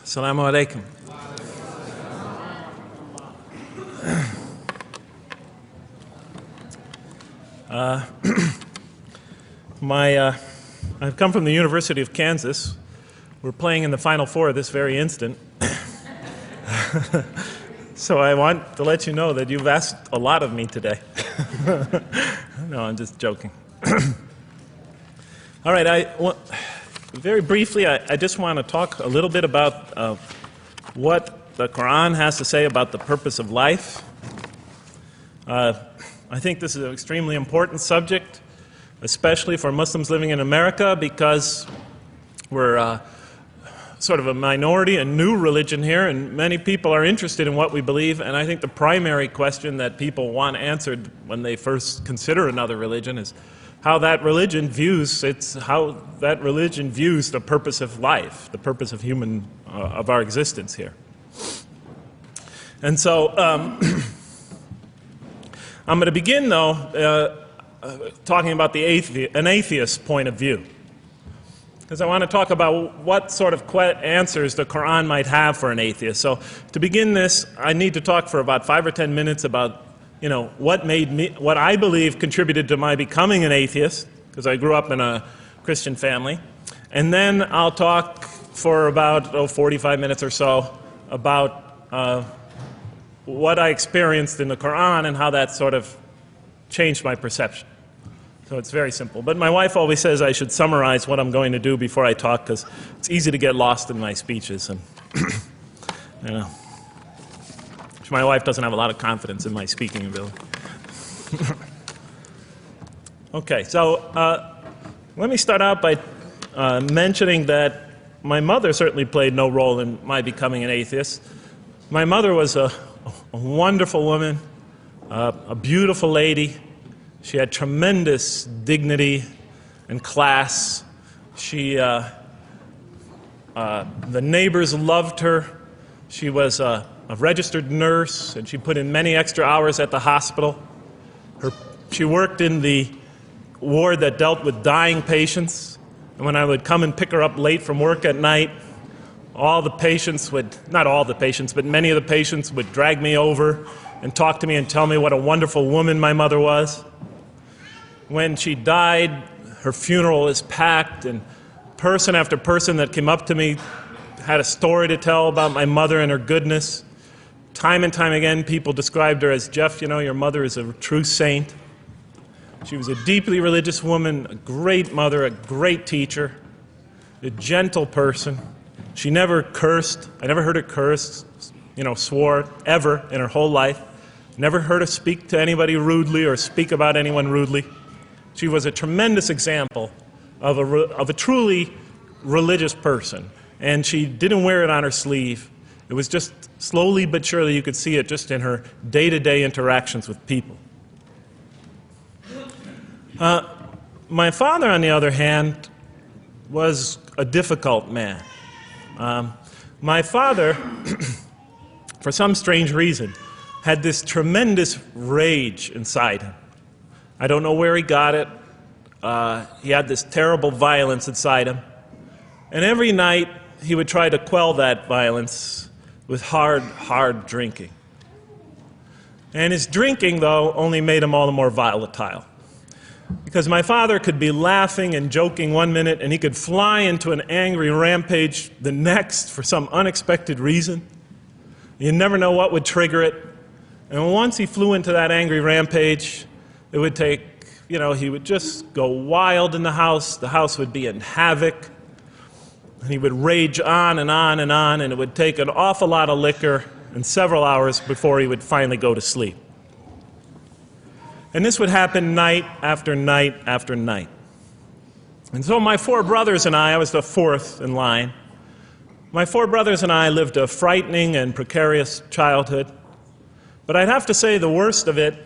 Assalamu alaikum. I've come from the University of Kansas. We're playing in the Final Four this very instant. So I want to let you know that you've asked a lot of me today. No, I'm just joking. All right, very briefly, I just want to talk a little bit about what the Quran has to say about the purpose of life. I think this is an extremely important subject, especially for Muslims living in America, because we're sort of a minority, a new religion here, and many people are interested in what we believe. And I think the primary question that people want answered when they first consider another religion is how that religion views the purpose of life, the purpose of of our existence here. And so I'm going to begin, though, talking about an atheist point of view, because I want to talk about what sort of answers the Quran might have for an atheist. So to begin this, I need to talk for about 5 or 10 minutes about what I believe contributed to my becoming an atheist, because I grew up in a Christian family. And then I'll talk for about 45 minutes or so about what I experienced in the Quran and how that sort of changed my perception. So it's very simple. But my wife always says I should summarize what I'm going to do before I talk, because it's easy to get lost in my speeches. And my wife doesn't have a lot of confidence in my speaking ability. Okay, so let me start out by mentioning that my mother certainly played no role in my becoming an atheist. My mother was a wonderful woman, a beautiful lady. She had tremendous dignity and class. The neighbors loved her. She was a registered nurse, and she put in many extra hours at the hospital. She worked in the ward that dealt with dying patients, and when I would come and pick her up late from work at night, not all the patients, but many of the patients would drag me over and talk to me and tell me what a wonderful woman my mother was. When she died, her funeral was packed, and person after person that came up to me had a story to tell about my mother and her goodness. Time and time again, people described her as, "Jeff, your mother is a true saint." She was a deeply religious woman, a great mother, a great teacher, a gentle person. She never cursed. I never heard her curse, swore, ever in her whole life. Never heard her speak to anybody rudely or speak about anyone rudely. She was a tremendous example of a truly religious person. And she didn't wear it on her sleeve. It was just slowly but surely you could see it just in her day-to-day interactions with people. My father, on the other hand, was a difficult man. My father, for some strange reason, had this tremendous rage inside him. I don't know where he got it. He had this terrible violence inside him. And every night, he would try to quell that violence with hard drinking. And his drinking, though, only made him all the more volatile. Because my father could be laughing and joking one minute, and he could fly into an angry rampage the next for some unexpected reason. You never know what would trigger it. And once he flew into that angry rampage, it would take, he would just go wild in the house. The house would be in havoc. And he would rage on and on and on, and it would take an awful lot of liquor and several hours before he would finally go to sleep. And this would happen night after night after night. And so my 4 brothers and I was the 4th in line. My 4 brothers and I lived a frightening and precarious childhood. But I'd have to say the worst of it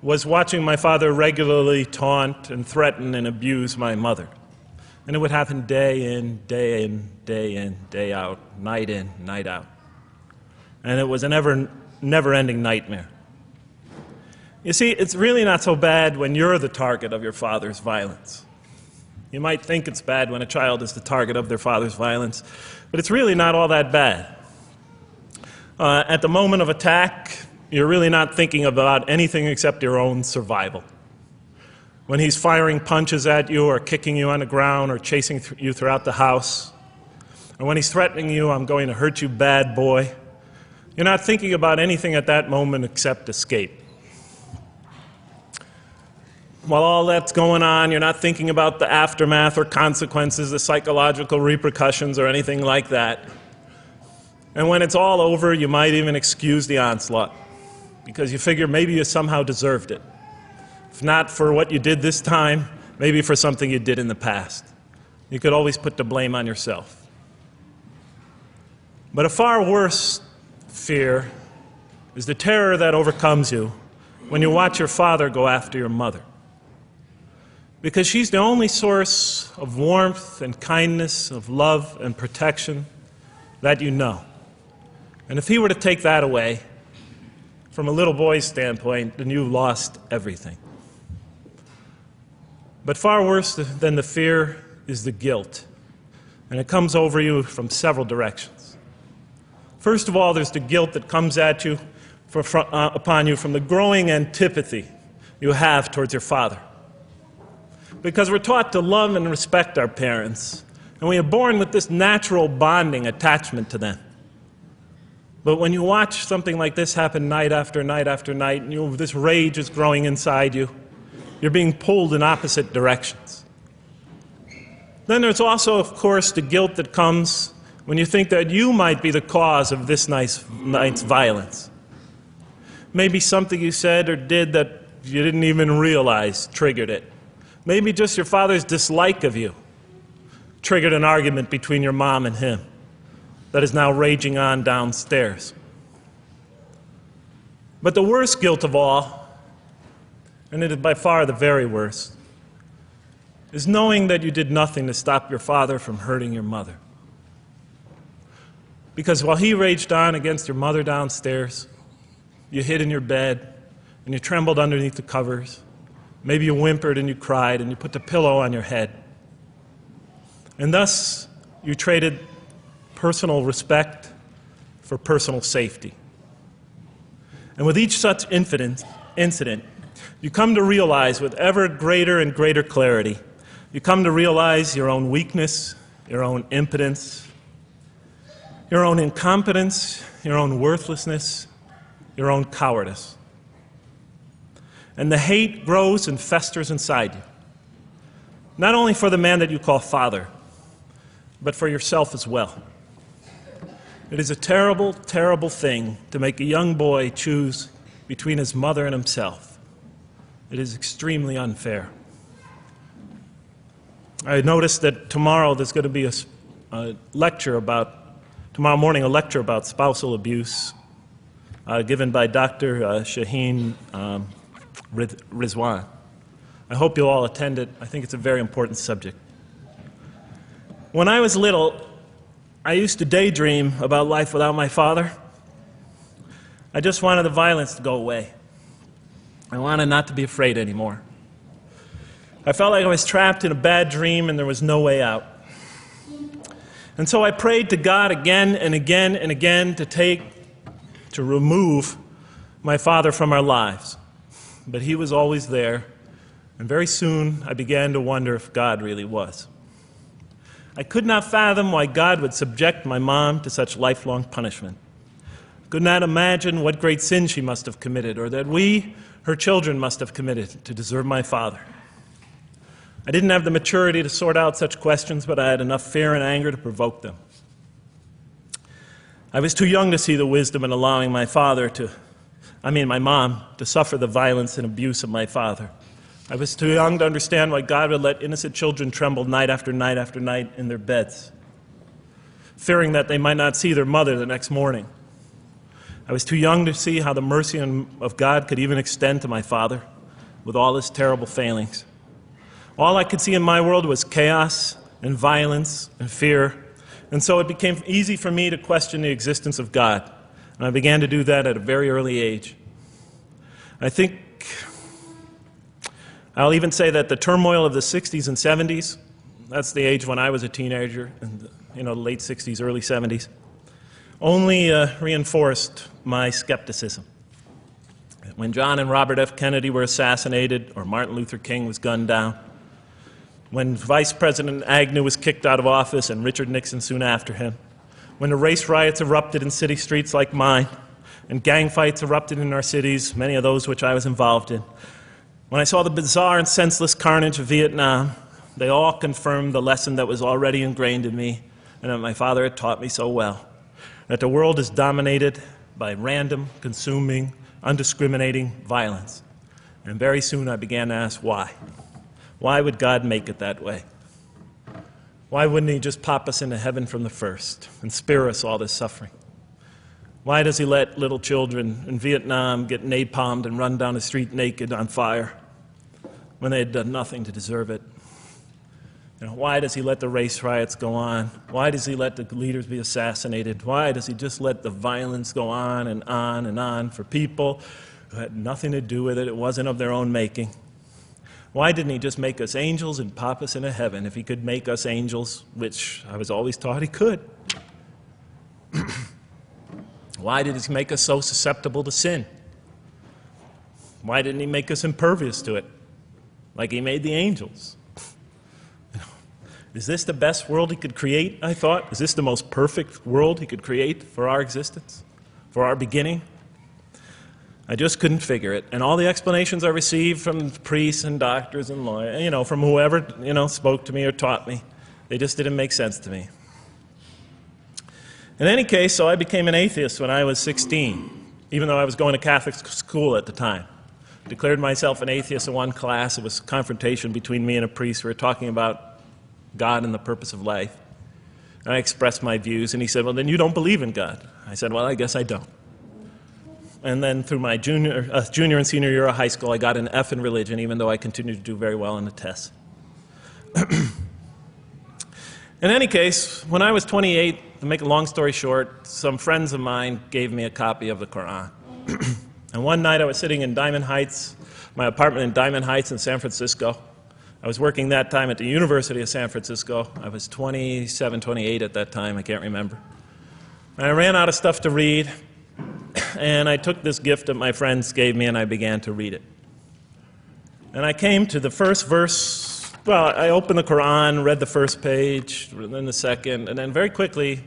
was watching my father regularly taunt and threaten and abuse my mother. And it would happen day in, day in, day in, day out, night in, night out. And it was a never-ending nightmare. You see, it's really not so bad when you're the target of your father's violence. You might think it's bad when a child is the target of their father's violence, but it's really not all that bad. At the moment of attack, you're really not thinking about anything except your own survival. When he's firing punches at you or kicking you on the ground or chasing you throughout the house, or when he's threatening you, "I'm going to hurt you, bad boy," you're not thinking about anything at that moment except escape. While all that's going on, you're not thinking about the aftermath or consequences, the psychological repercussions or anything like that. And when it's all over, you might even excuse the onslaught because you figure maybe you somehow deserved it. If not for what you did this time, maybe for something you did in the past. You could always put the blame on yourself. But a far worse fear is the terror that overcomes you when you watch your father go after your mother. Because she's the only source of warmth and kindness, of love and protection that you know. And if he were to take that away, from a little boy's standpoint, then you've lost everything. But far worse than the fear is the guilt. And it comes over you from several directions. First of all, there's the guilt that comes at you upon you from the growing antipathy you have towards your father. Because we're taught to love and respect our parents, and we are born with this natural bonding attachment to them. But when you watch something like this happen night after night after night, and this rage is growing inside you, you're being pulled in opposite directions. Then there's also, of course, the guilt that comes when you think that you might be the cause of this night's violence. Maybe something you said or did that you didn't even realize triggered it. Maybe just your father's dislike of you triggered an argument between your mom and him that is now raging on downstairs. But the worst guilt of all, and it is by far the very worst, is knowing that you did nothing to stop your father from hurting your mother. Because while he raged on against your mother downstairs, you hid in your bed and you trembled underneath the covers. Maybe you whimpered and you cried and you put the pillow on your head. And thus, you traded personal respect for personal safety. And with each such incident, you come to realize with ever greater and greater clarity, you come to realize your own weakness, your own impotence, your own incompetence, your own worthlessness, your own cowardice. And the hate grows and festers inside you, not only for the man that you call father, but for yourself as well. It is a terrible, terrible thing to make a young boy choose between his mother and himself. It is extremely unfair. I noticed that tomorrow there's going to be tomorrow morning a lecture about spousal abuse given by Dr. Shaheen Rizwan. I hope you'll all attend it. I think it's a very important subject. When I was little, I used to daydream about life without my father. I just wanted the violence to go away. I wanted not to be afraid anymore. I felt like I was trapped in a bad dream and there was no way out. And so I prayed to God again and again and again to remove my father from our lives. But he was always there, and very soon I began to wonder if God really was. I could not fathom why God would subject my mom to such lifelong punishment. I could not imagine what great sin she must have committed, or that we, her children, must have committed to deserve my father. I didn't have the maturity to sort out such questions, but I had enough fear and anger to provoke them. I was too young to see the wisdom in allowing my mom to suffer the violence and abuse of my father. I was too young to understand why God would let innocent children tremble night after night after night in their beds, fearing that they might not see their mother the next morning. I was too young to see how the mercy of God could even extend to my father with all his terrible failings. All I could see in my world was chaos and violence and fear, and so it became easy for me to question the existence of God. And I began to do that at a very early age. I think I'll even say that the turmoil of the 60s and 70s that's the age when I was a teenager in the late 60s, early 70s, only reinforced my skepticism. When John and Robert F. Kennedy were assassinated, or Martin Luther King was gunned down, when Vice President Agnew was kicked out of office and Richard Nixon soon after him, when the race riots erupted in city streets like mine, and gang fights erupted in our cities, many of those which I was involved in, when I saw the bizarre and senseless carnage of Vietnam, they all confirmed the lesson that was already ingrained in me and that my father had taught me so well, that the world is dominated by random, consuming, undiscriminating violence. And very soon I began to ask why. Why would God make it that way? Why wouldn't He just pop us into heaven from the first and spare us all this suffering? Why does He let little children in Vietnam get napalmed and run down the street naked on fire when they had done nothing to deserve it? Why does He let the race riots go on? Why does He let the leaders be assassinated? Why does He just let the violence go on and on and on for people who had nothing to do with it? It wasn't of their own making. Why didn't He just make us angels and pop us into heaven if He could make us angels, which I was always taught He could? Why did He make us so susceptible to sin? Why didn't He make us impervious to it, like He made the angels? Is this the best world He could create, I thought? Is this the most perfect world He could create for our existence, for our beginning? I just couldn't figure it. And all the explanations I received from priests and doctors and lawyers, from whoever, spoke to me or taught me, they just didn't make sense to me. In any case, so I became an atheist when I was 16, even though I was going to Catholic school at the time. I declared myself an atheist in one class. It was a confrontation between me and a priest. We were talking about God and the purpose of life. And I expressed my views, and he said, well, then you don't believe in God. I said, well, I guess I don't. And then through my junior and senior year of high school, I got an F in religion, even though I continued to do very well on the tests. In any case, when I was 28, to make a long story short, some friends of mine gave me a copy of the Quran. And one night I was sitting in Diamond Heights, my apartment in Diamond Heights in San Francisco. I was working that time at the University of San Francisco. I was 27, 28 at that time, I can't remember. And I ran out of stuff to read, and I took this gift that my friends gave me and I began to read it. And I came to the first verse. Well, I opened the Quran, read the first page, then the second, and then very quickly,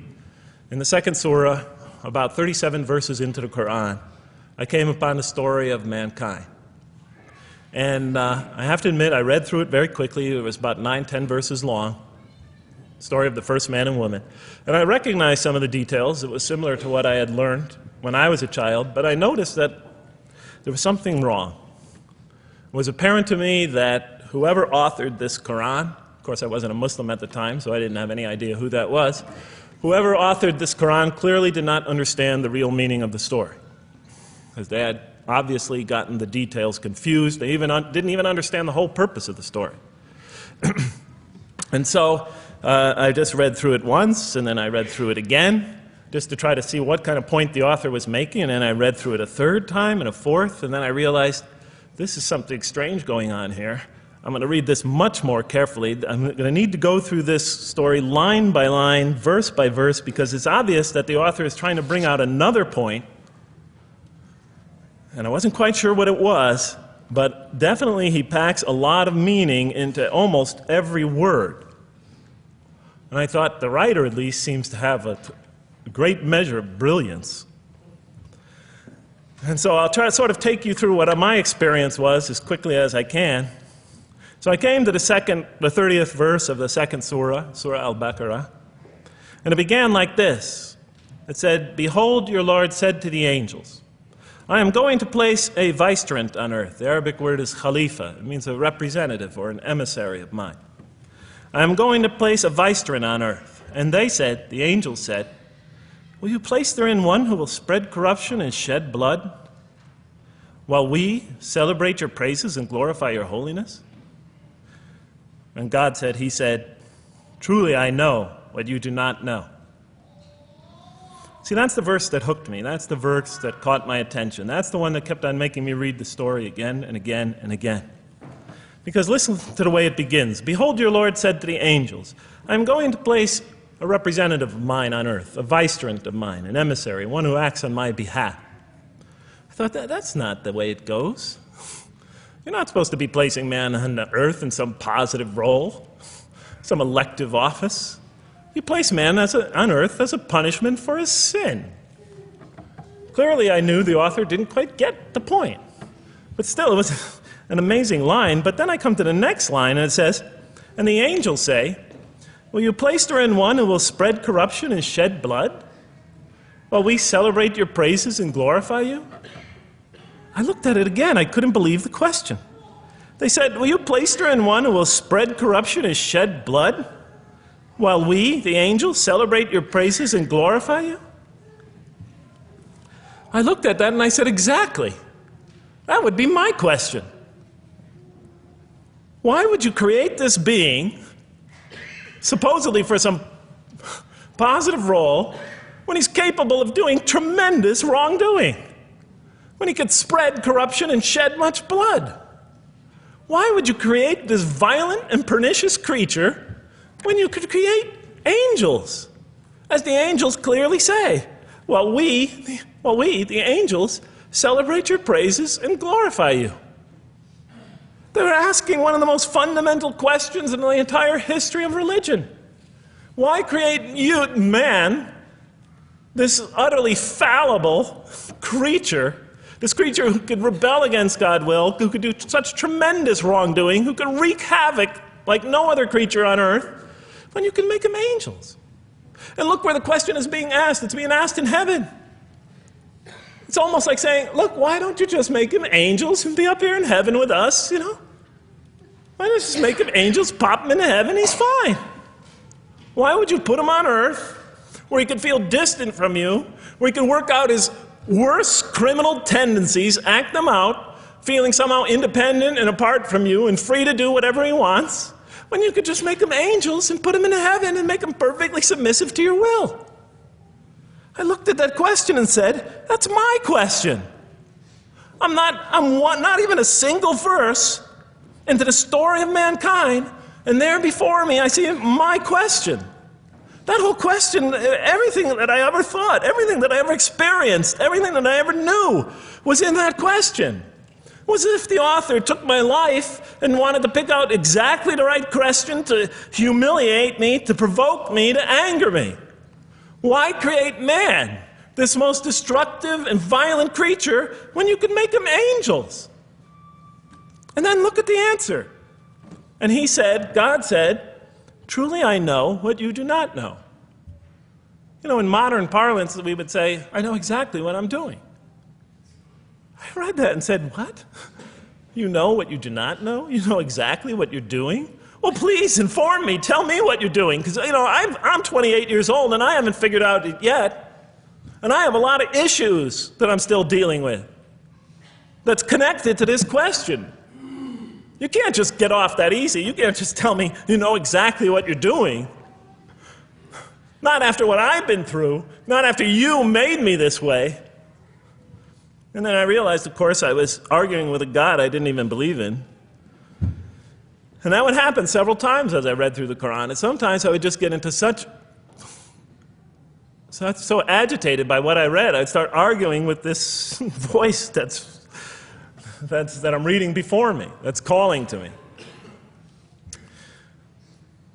in the second surah, about 37 verses into the Quran, I came upon the story of mankind. And I have to admit, I read through it very quickly. It was about 9, 10 verses long, story of the first man and woman. And I recognized some of the details. It was similar to what I had learned when I was a child, but I noticed that there was something wrong. It was apparent to me that whoever authored this Quran, of course I wasn't a Muslim at the time, so I didn't have any idea who that was, whoever authored this Quran clearly did not understand the real meaning of the story, because they had obviously gotten the details confused. They didn't even understand the whole purpose of the story. And so I just read through it once, and then I read through it again, just to try to see what kind of point the author was making, and then I read through it a third time and a fourth, and then I realized this is something strange going on here. I'm going to read this much more carefully. I'm going to need to go through this story line by line, verse by verse, because it's obvious that the author is trying to bring out another point. And I wasn't quite sure what it was, but definitely he packs a lot of meaning into almost every word. And I thought the writer at least seems to have a great measure of brilliance. And so I'll try to sort of take you through what my experience was as quickly as I can. So I came to the 30th verse of the second surah, Surah Al-Baqarah, and it began like this. It said, "Behold, your Lord said to the angels, I am going to place a vicegerent on earth." The Arabic word is khalifa. It means a representative or an emissary of mine. "I am going to place a vicegerent on earth." And they said, the angels said, "Will you place therein one who will spread corruption and shed blood, while we celebrate your praises and glorify your holiness?" And God said, He said, "Truly I know what you do not know." See, that's the verse that hooked me. That's the verse that caught my attention. That's the one that kept on making me read the story again and again and again. Because listen to the way it begins. Behold, your Lord said to the angels, I am going to place a representative of mine on earth, a vicegerent of mine, an emissary, one who acts on my behalf. I thought, that's not the way it goes. You're not supposed to be placing man on the earth in some positive role, some elective office. You place man on earth as a punishment for his sin. Clearly, I knew the author didn't quite get the point. But still, it was an amazing line. But then I come to the next line, and it says, and the angels say, will you place her in one who will spread corruption and shed blood, while we celebrate your praises and glorify you? I looked at it again. I couldn't believe the question. They said, will you place her in one who will spread corruption and shed blood, while we, the angels, celebrate your praises and glorify you? I looked at that and I said, exactly. That would be my question. Why would you create this being, supposedly for some positive role, when he's capable of doing tremendous wrongdoing? When he could spread corruption and shed much blood? Why would you create this violent and pernicious creature when you could create angels? As the angels clearly say, well, we, the angels, celebrate your praises and glorify you. They're asking one of the most fundamental questions in the entire history of religion. Why create you, man, this utterly fallible creature, this creature who could rebel against God's will, who could do such tremendous wrongdoing, who could wreak havoc like no other creature on earth, when you can make them angels? And look where the question is being asked. It's being asked in heaven. It's almost like saying, look, why don't you just make them angels and be up here in heaven with us, you know? Why don't you just make them angels, pop them into heaven, he's fine. Why would you put him on earth where he could feel distant from you, where he could work out his worst criminal tendencies, act them out, feeling somehow independent and apart from you and free to do whatever he wants, when you could just make them angels and put them into heaven and make them perfectly submissive to your will? I looked at that question and said, that's my question. I'm not even a single verse into the story of mankind, and there before me I see my question. That whole question, everything that I ever thought, everything that I ever experienced, everything that I ever knew was in that question. It was as if the author took my life and wanted to pick out exactly the right question to humiliate me, to provoke me, to anger me. Why create man, this most destructive and violent creature, when you could make him angels? And then look at the answer. And he said, God said, truly I know what you do not know. You know, in modern parlance, we would say, I know exactly what I'm doing. I read that and said, what? You know what you do not know? You know exactly what you're doing? Well, please inform me. Tell me what you're doing. Because, you know, I'm 28 years old and I haven't figured out it yet. And I have a lot of issues that I'm still dealing with that's connected to this question. You can't just get off that easy. You can't just tell me you know exactly what you're doing. Not after what I've been through. Not after you made me this way. And then I realized, of course, I was arguing with a God I didn't even believe in. And that would happen several times as I read through the Quran. And sometimes I would just get into so agitated by what I read, I'd start arguing with this voice that I'm reading before me, that's calling to me.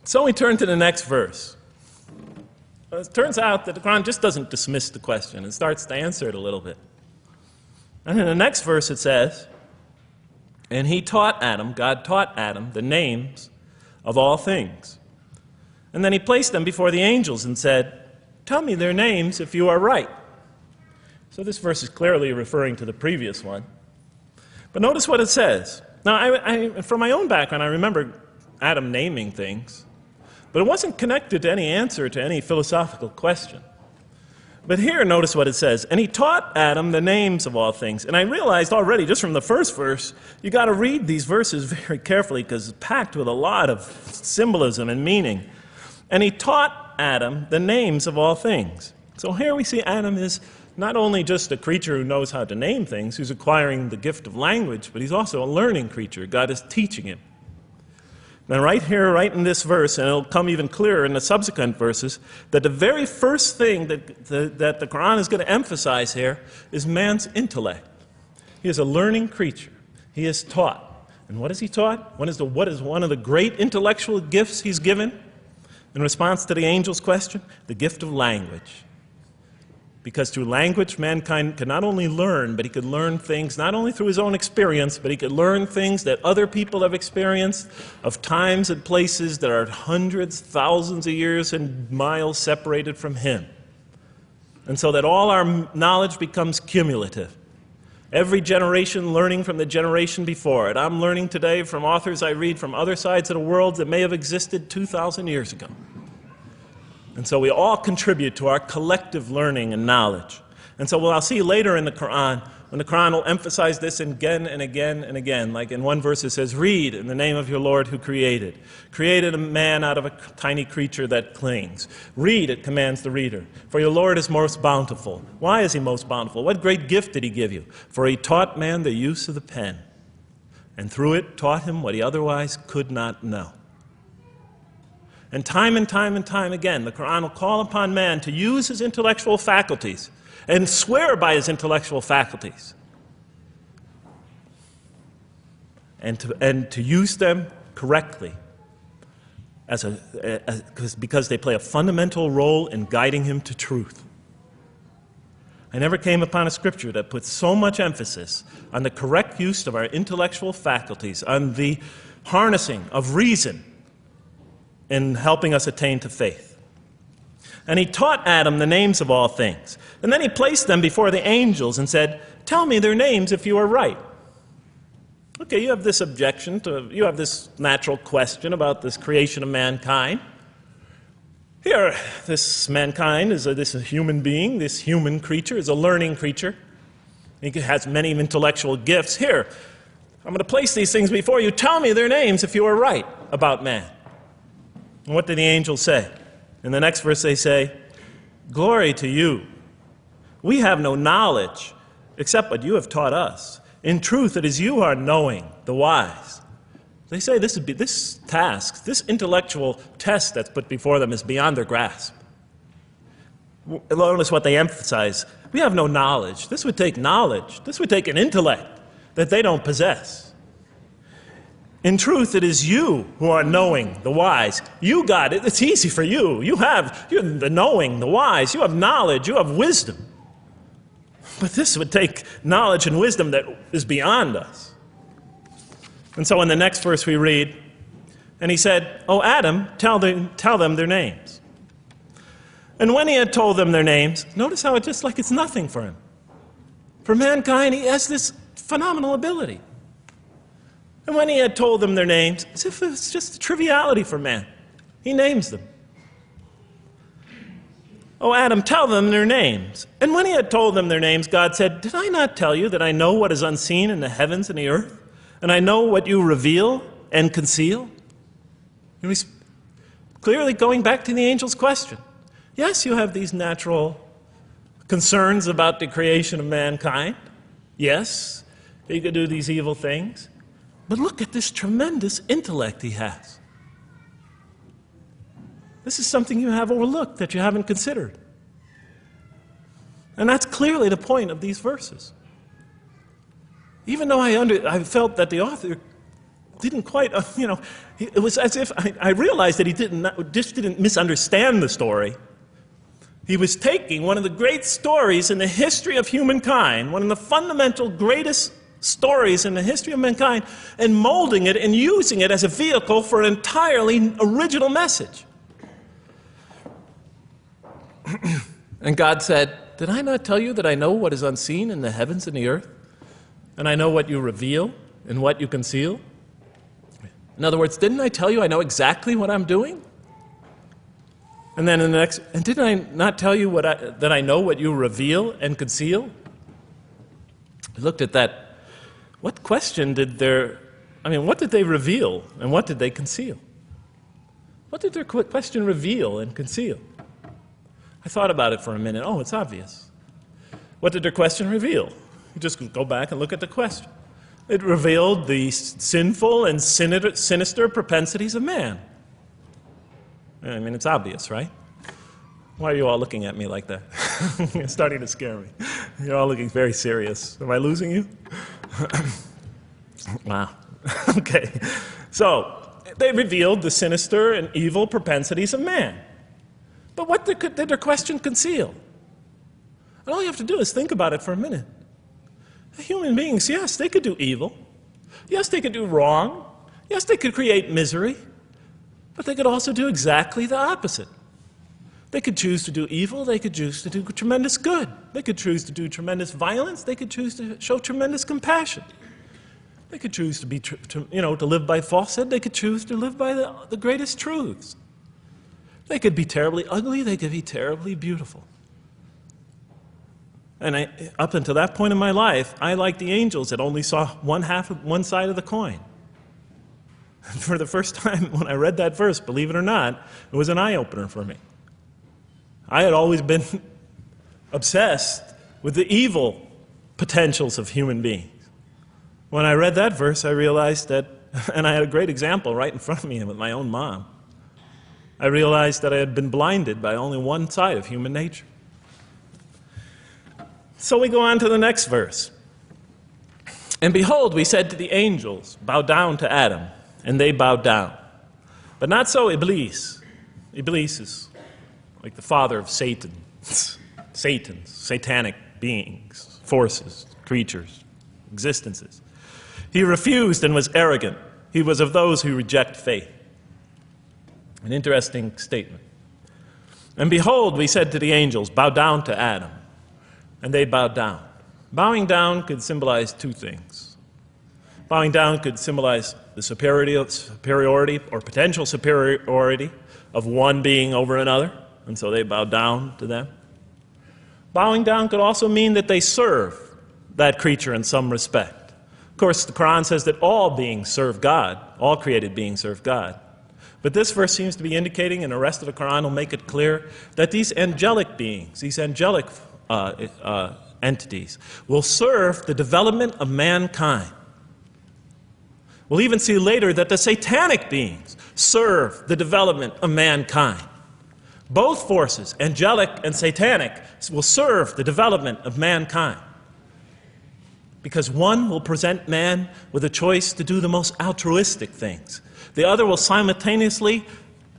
So we turn to the next verse. Well, it turns out that the Quran just doesn't dismiss the question. It starts to answer it a little bit. And in the next verse it says, and he taught Adam, God taught Adam, the names of all things. And then he placed them before the angels and said, tell me their names if you are right. So this verse is clearly referring to the previous one. But notice what it says. Now, from my own background, I remember Adam naming things, but it wasn't connected to any answer to any philosophical question. But here, notice what it says. And he taught Adam the names of all things. And I realized already, just from the first verse, you got to read these verses very carefully because it's packed with a lot of symbolism and meaning. And he taught Adam the names of all things. So here we see Adam is not only just a creature who knows how to name things, who's acquiring the gift of language, but he's also a learning creature. God is teaching him. Now right here, right in this verse, and it'll come even clearer in the subsequent verses, that the very first thing that the Quran is going to emphasize here is man's intellect. He is a learning creature. He is taught. And what is he taught? What is one of the great intellectual gifts he's given? In response to the angel's question, the gift of language. Because through language, mankind can not only learn, but he could learn things not only through his own experience, but he could learn things that other people have experienced of times and places that are hundreds, thousands of years and miles separated from him. And so that all our knowledge becomes cumulative. Every generation learning from the generation before it. I'm learning today from authors I read from other sides of the world that may have existed 2,000 years ago. And so we all contribute to our collective learning and knowledge. And so what I'll see later in the Quran, when the Quran will emphasize this again and again and again. Like in one verse it says, read in the name of your Lord who created. Created a man out of a tiny creature that clings. Read, it commands the reader. For your Lord is most bountiful. Why is he most bountiful? What great gift did he give you? For he taught man the use of the pen. And through it taught him what he otherwise could not know. And time again, the Quran will call upon man to use his intellectual faculties and swear by his intellectual faculties and to use them correctly because they play a fundamental role in guiding him to truth. I never came upon a scripture that puts so much emphasis on the correct use of our intellectual faculties, on the harnessing of reason in helping us attain to faith. And he taught Adam the names of all things. And then he placed them before the angels and said, tell me their names if you are right. Okay, you have this objection, you have this natural question about this creation of mankind. Here, this mankind is a human being, this human creature is a learning creature. He has many intellectual gifts. Here, I'm going to place these things before you. Tell me their names if you are right about man. And what did the angels say? In the next verse they say, glory to you. We have no knowledge except what you have taught us. In truth, it is you who are knowing, the wise. They say this task, this intellectual test that's put before them is beyond their grasp. Notice what they emphasize. We have no knowledge. This would take knowledge. This would take an intellect that they don't possess. In truth, it is you who are knowing, the wise. You got it. It's easy for you. You're the knowing, the wise. You have knowledge. You have wisdom. But this would take knowledge and wisdom that is beyond us. And so in the next verse we read, and he said, "O Adam, tell them their names." And when he had told them their names, notice how it's nothing for him. For mankind, he has this phenomenal ability. And when he had told them their names, as if it's just a triviality for man, he names them. "O Adam, tell them their names." And when he had told them their names, God said, "Did I not tell you that I know what is unseen in the heavens and the earth? And I know what you reveal and conceal?" And he's clearly going back to the angel's question. Yes, you have these natural concerns about the creation of mankind. Yes, he could do these evil things. But look at this tremendous intellect he has. This is something you have overlooked, that you haven't considered. And that's clearly the point of these verses. Even though I felt that the author didn't quite, it was as if I realized that he didn't misunderstand the story. He was taking one of the great stories in the history of humankind, one of the fundamental greatest stories in the history of mankind, and molding it and using it as a vehicle for an entirely original message. And God said, "Did I not tell you that I know what is unseen in the heavens and the earth? And I know what you reveal and what you conceal?" In other words, didn't I tell you I know exactly what I'm doing? And then in the next, and did I not tell you that I know what you reveal and conceal? I looked at that. What did they reveal and what did they conceal? What did their question reveal and conceal? I thought about it for a minute. It's obvious. What did their question reveal? You just go back and look at the question. It revealed the sinful and sinister propensities of man. I mean, it's obvious, right? Why are you all looking at me like that? You're starting to scare me. You're all looking very serious. Am I losing you? Wow. Okay. So, they revealed the sinister and evil propensities of man. But what did their question conceal? And all you have to do is think about it for a minute. Human beings, yes, they could do evil. Yes, they could do wrong. Yes, they could create misery. But they could also do exactly the opposite. They could choose to do evil. They could choose to do tremendous good. They could choose to do tremendous violence. They could choose to show tremendous compassion. They could choose to be, to live by falsehood. They could choose to live by the greatest truths. They could be terribly ugly. They could be terribly beautiful. And up until that point in my life, I, like the angels, that only saw one side of the coin. And for the first time, when I read that verse, believe it or not, it was an eye-opener for me. I had always been obsessed with the evil potentials of human beings. When I read that verse, I realized that, and I had a great example right in front of me with my own mom, I realized that I had been blinded by only one side of human nature. So we go on to the next verse. And behold, we said to the angels, bow down to Adam, and they bowed down. But not so Iblis. Iblis is like the father of Satan. Satans, satanic beings, forces, creatures, existences. He refused and was arrogant. He was of those who reject faith. An interesting statement. And behold, we said to the angels, bow down to Adam. And they bowed down. Bowing down could symbolize two things. Bowing down could symbolize the superiority or potential superiority of one being over another, and so they bowed down to them. Bowing down could also mean that they serve that creature in some respect. Of course, the Quran says that all beings serve God, all created beings serve God. But this verse seems to be indicating, and the rest of the Quran will make it clear, that these angelic beings, these angelic entities, will serve the development of mankind. We'll even see later that the satanic beings serve the development of mankind. Both forces, angelic and satanic, will serve the development of mankind. Because one will present man with a choice to do the most altruistic things. The other will simultaneously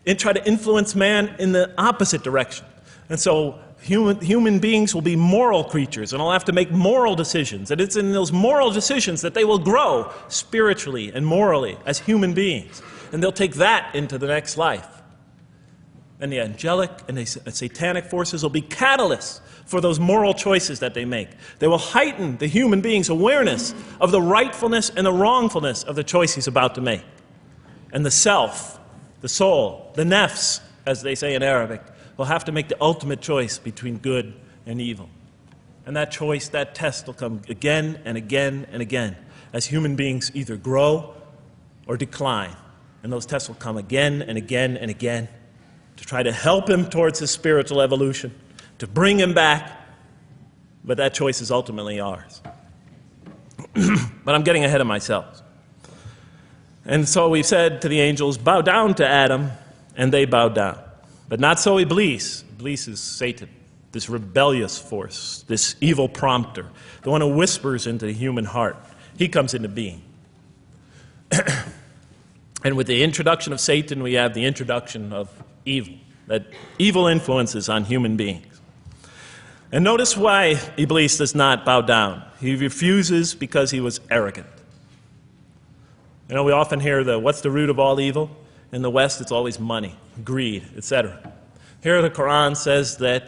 try to influence man in the opposite direction. And so human beings will be moral creatures, and they'll have to make moral decisions. And it's in those moral decisions that they will grow spiritually and morally as human beings. And they'll take that into the next life. And the angelic and the satanic forces will be catalysts for those moral choices that they make. They will heighten the human being's awareness of the rightfulness and the wrongfulness of the choice he's about to make. And the self, the soul, the nafs, as they say in Arabic, will have to make the ultimate choice between good and evil. And that choice, that test will come again and again and again as human beings either grow or decline. And those tests will come again and again and again to try to help him towards his spiritual evolution, to bring him back, but that choice is ultimately ours. But I'm getting ahead of myself. And so we said to the angels, bow down to Adam, and they bowed down. But not so Iblis. Iblis is Satan, this rebellious force, this evil prompter, the one who whispers into the human heart. He comes into being. And with the introduction of Satan, we have the introduction of evil, that evil influences on human beings. And notice why Iblis does not bow down. He refuses because he was arrogant. You know, we often hear what's the root of all evil? In the West, it's always money, greed, etc. Here the Quran says that,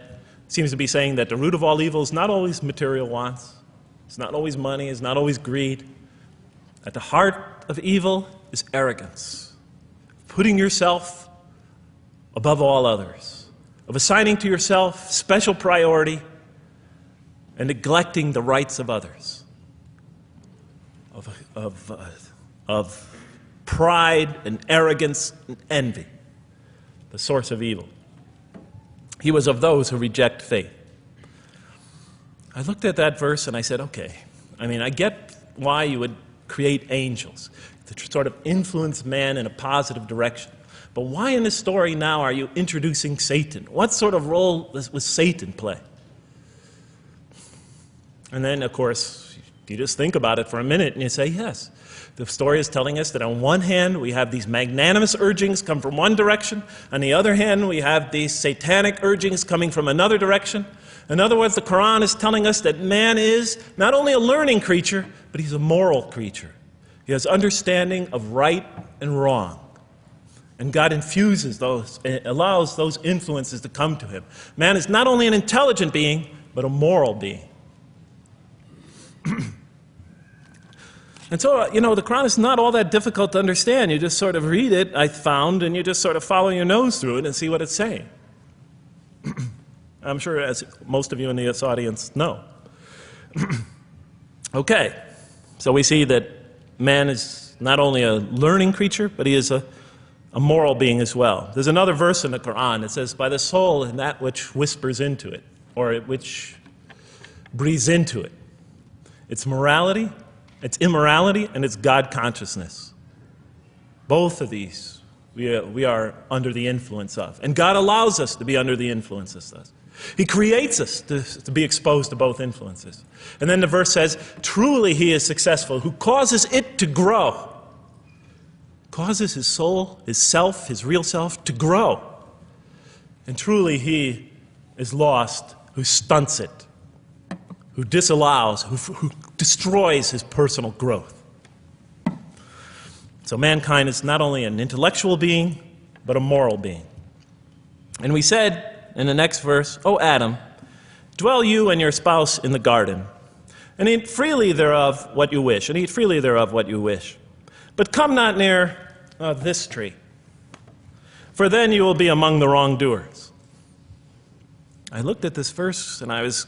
seems to be saying that the root of all evil is not always material wants. It's not always money, it's not always greed. At the heart of evil is arrogance, putting yourself above all others, of assigning to yourself special priority and neglecting the rights of others, of pride and arrogance and envy, the source of evil. He was of those who reject faith. I looked at that verse and I said, okay, I mean, I get why you would create angels, to sort of influence man in a positive direction. But why in this story now are you introducing Satan? What sort of role was Satan play? And then, of course, you just think about it for a minute and you say, yes. The story is telling us that on one hand, we have these magnanimous urgings come from one direction. On the other hand, we have these satanic urgings coming from another direction. In other words, the Quran is telling us that man is not only a learning creature, but he's a moral creature. He has understanding of right and wrong. And God infuses those, allows those influences to come to him. Man is not only an intelligent being, but a moral being. And so, the Quran is not all that difficult to understand. You just sort of read it, I found, and you just sort of follow your nose through it and see what it's saying. I'm sure, as most of you in this audience know. Okay, so we see that man is not only a learning creature, but he is a moral being as well. There's another verse in the Quran that says, by the soul and that which whispers into it, or which breathes into it. It's morality, it's immorality, and it's God consciousness. Both of these we are under the influence of. And God allows us to be under the influence of this. He creates us to be exposed to both influences. And then the verse says, truly he is successful, who causes it to grow. Causes his soul, his self, his real self, to grow. And truly he is lost, who stunts it, who disallows, who destroys his personal growth. So mankind is not only an intellectual being, but a moral being. And we said in the next verse, O Adam, dwell you and your spouse in the garden, and eat freely thereof what you wish, and eat freely thereof what you wish. But come not near this tree, for then you will be among the wrongdoers. I looked at this verse and I was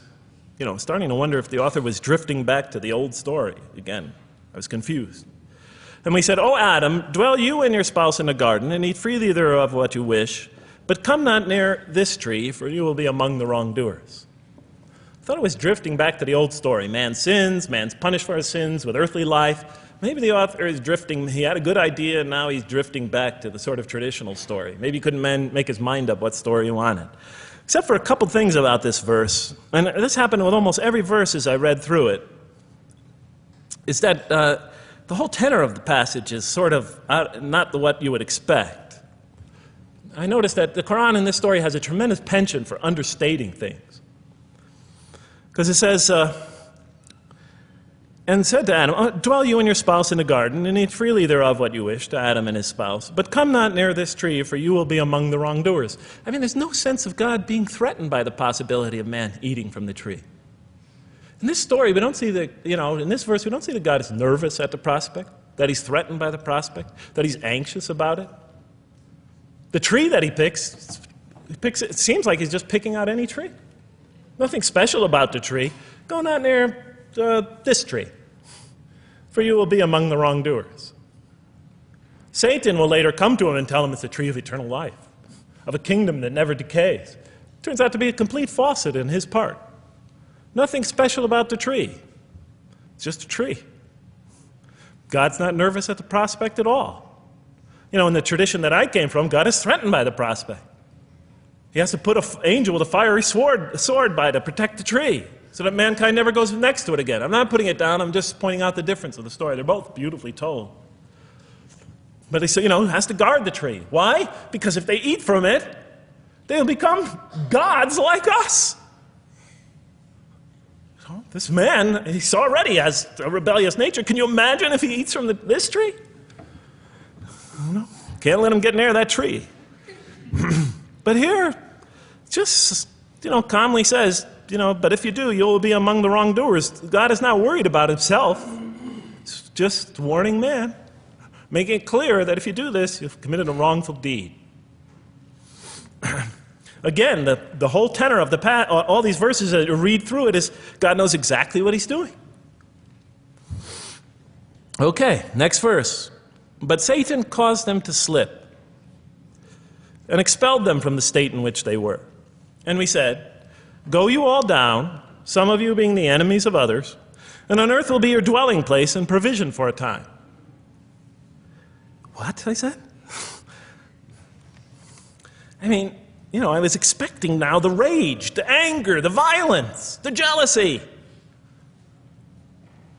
starting to wonder if the author was drifting back to the old story again. I was confused. And we said, O Adam, dwell you and your spouse in the garden, and eat freely thereof what you wish, but come not near this tree, for you will be among the wrongdoers. I thought it was drifting back to the old story. Man sins, man's punished for his sins with earthly life. Maybe the author is drifting, he had a good idea, and now he's drifting back to the sort of traditional story. Maybe he couldn't make his mind up what story he wanted. Except for a couple things about this verse, and this happened with almost every verse as I read through it, is that the whole tenor of the passage is sort of not what you would expect. I noticed that the Quran in this story has a tremendous penchant for understating things. Because it says, and said to Adam, dwell you and your spouse in the garden, and eat freely thereof what you wish, to Adam and his spouse. But come not near this tree, for you will be among the wrongdoers. I mean, there's no sense of God being threatened by the possibility of man eating from the tree. In this story, we don't see in this verse, we don't see that God is nervous at the prospect, that he's threatened by the prospect, that he's anxious about it. The tree that he picks, it seems like he's just picking out any tree. Nothing special about the tree. Go not near this tree, for you will be among the wrongdoers. Satan will later come to him and tell him it's a tree of eternal life, of a kingdom that never decays. Turns out to be a complete falsehood in his part. Nothing special about the tree. It's just a tree. God's not nervous at the prospect at all. In the tradition that I came from, God is threatened by the prospect. He has to put an angel with a fiery sword by to protect the tree so that mankind never goes next to it again. I'm not putting it down, I'm just pointing out the difference of the story. They're both beautifully told. But he has to guard the tree. Why? Because if they eat from it, they'll become gods like us. This man, he already has a rebellious nature. Can you imagine if he eats from this tree? Can't let him get near that tree. But here, just, calmly says, but if you do, you'll be among the wrongdoers. God is not worried about himself. It's just warning man, making it clear that if you do this, you've committed a wrongful deed. Again, the whole tenor of all these verses, as you read through it, is God knows exactly what he's doing. Okay, next verse. But Satan caused them to slip and expelled them from the state in which they were. And we said, go you all down, some of you being the enemies of others, And on earth will be your dwelling place and provision for a time. What? I said. I mean, I was expecting now the rage, the anger, the violence, the jealousy.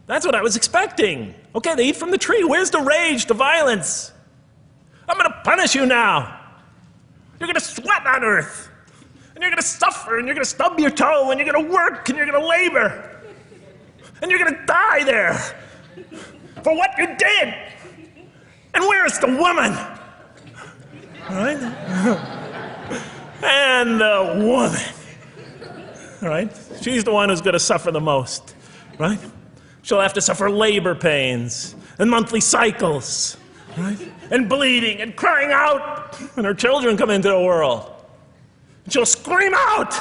That's what I was expecting. Okay, they eat from the tree. Where's the rage, the violence? I'm going to punish you now. You're going to sweat on earth. And you're going to suffer, and you're going to stub your toe, and you're going to work, and you're going to labor. And you're going to die there for what you did. And where's the woman? All right? And the woman. All right? She's the one who's going to suffer the most. Right? She'll have to suffer labor pains and monthly cycles. Right? And bleeding and crying out when her children come into the world. And she'll scream out.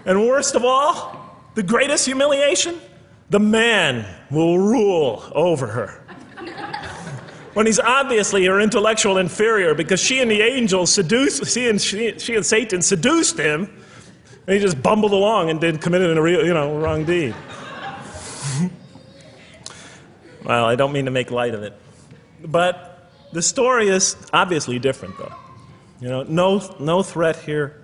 And worst of all, the greatest humiliation, the man will rule over her. When he's obviously her intellectual inferior because she and the angels she and Satan seduced him, and he just bumbled along and committed a real, wrong deed. Well, I don't mean to make light of it. But the story is obviously different, though. No threat here.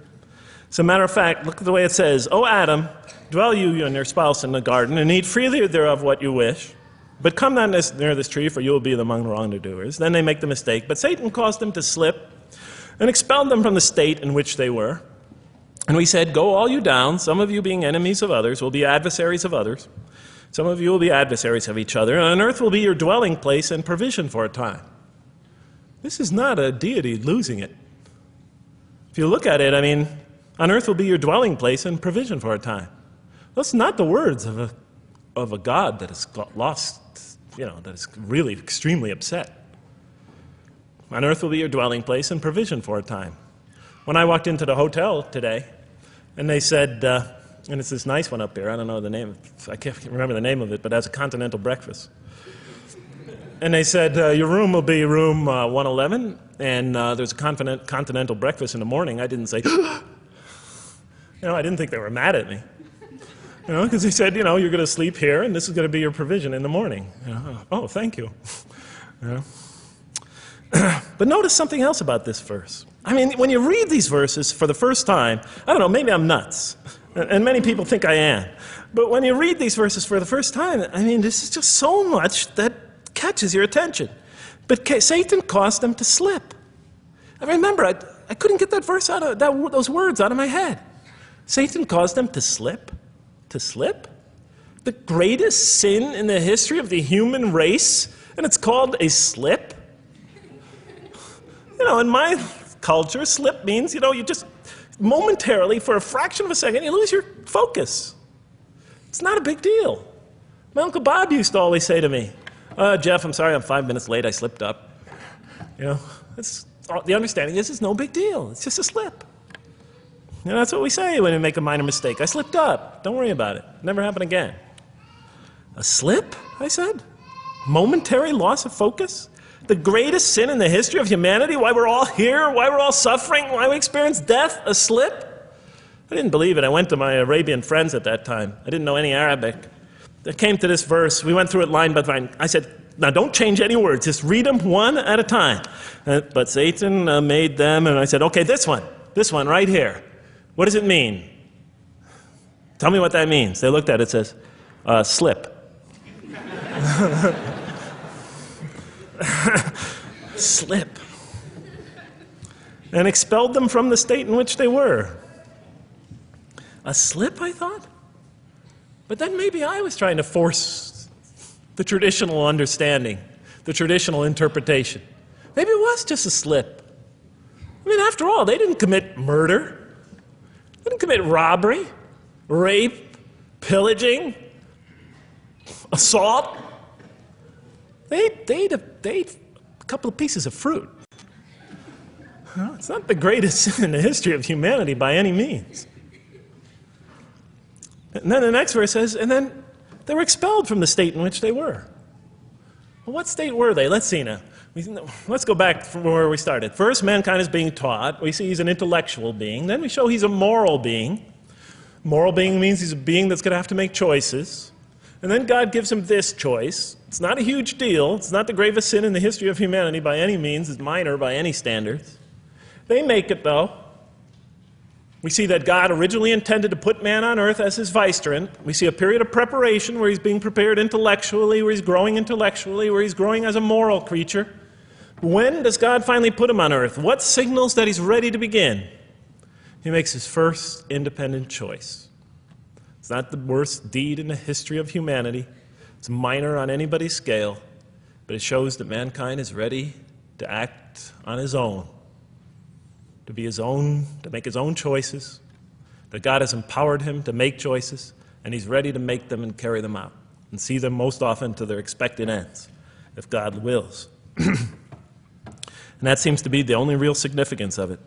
As a matter of fact, look at the way it says, "O Adam, dwell you and your spouse in the garden, and eat freely thereof what you wish. But come not near this tree, for you will be among the wrongdoers." Then they make the mistake. But Satan caused them to slip and expelled them from the state in which they were. And we said, "Go all you down, some of you being enemies of others, will be adversaries of others. Some of you will be adversaries of each other, and on earth will be your dwelling place and provision for a time." This is not a deity losing it. If you look at it, on earth will be your dwelling place and provision for a time. That's not the words of a God that has lost, that is really extremely upset. On earth will be your dwelling place and provision for a time. When I walked into the hotel today, and they said, and it's this nice one up here, I don't know the name, I can't remember the name of it, but it has a continental breakfast. And they said, your room will be room 111, and there's a continental breakfast in the morning. I didn't say, I didn't think they were mad at me. Because they said, you're going to sleep here, and this is going to be your provision in the morning. Oh, thank you. But notice something else about this verse. When you read these verses for the first time, I don't know, maybe I'm nuts, and many people think I am. But when you read these verses for the first time, this is just so much that catches your attention. But Satan caused them to slip. I remember, I couldn't get that verse out of those words out of my head. Satan caused them to slip. To slip? The greatest sin in the history of the human race, and it's called a slip? In my culture, slip means, you just momentarily, for a fraction of a second, you lose your focus. It's not a big deal. My Uncle Bob used to always say to me, "Jeff, I'm sorry I'm 5 minutes late, I slipped up." The understanding is it's no big deal. It's just a slip. That's what we say when we make a minor mistake. I slipped up. Don't worry about it. Never happen again. A slip, I said? Momentary loss of focus? The greatest sin in the history of humanity? Why we're all here? Why we're all suffering? Why we experience death? A slip? I didn't believe it. I went to my Arabian friends at that time. I didn't know any Arabic. They came to this verse. We went through it line by line. I said, now don't change any words. Just read them one at a time. But Satan made them, and I said, okay, this one right here. What does it mean? Tell me what that means. They looked at it, it says, slip. Slip. And expelled them from the state in which they were. A slip, I thought? But then maybe I was trying to force the traditional understanding, the traditional interpretation. Maybe it was just a slip. After all, they didn't commit murder. They didn't commit robbery, rape, pillaging, assault. They ate a couple of pieces of fruit. It's not the greatest sin in the history of humanity by any means. And then the next verse says, and then they were expelled from the state in which they were. Well, what state were they? Let's see now. Let's go back from where we started. First, mankind is being taught. We see he's an intellectual being. Then we show he's a moral being. Moral being means he's a being that's going to have to make choices. And then God gives him this choice. It's not a huge deal. It's not the gravest sin in the history of humanity by any means. It's minor by any standards. They make it, though. We see that God originally intended to put man on earth as his vicegerent. We see a period of preparation where he's being prepared intellectually, where he's growing as a moral creature. When does God finally put him on earth? What signals that he's ready to begin? He makes his first independent choice. It's not the worst deed in the history of humanity. It's minor on anybody's scale, but it shows that mankind is ready to act on his own, to be his own, to make his own choices, that God has empowered him to make choices, and he's ready to make them and carry them out, and see them most often to their expected ends, if God wills. And that seems to be the only real significance of it.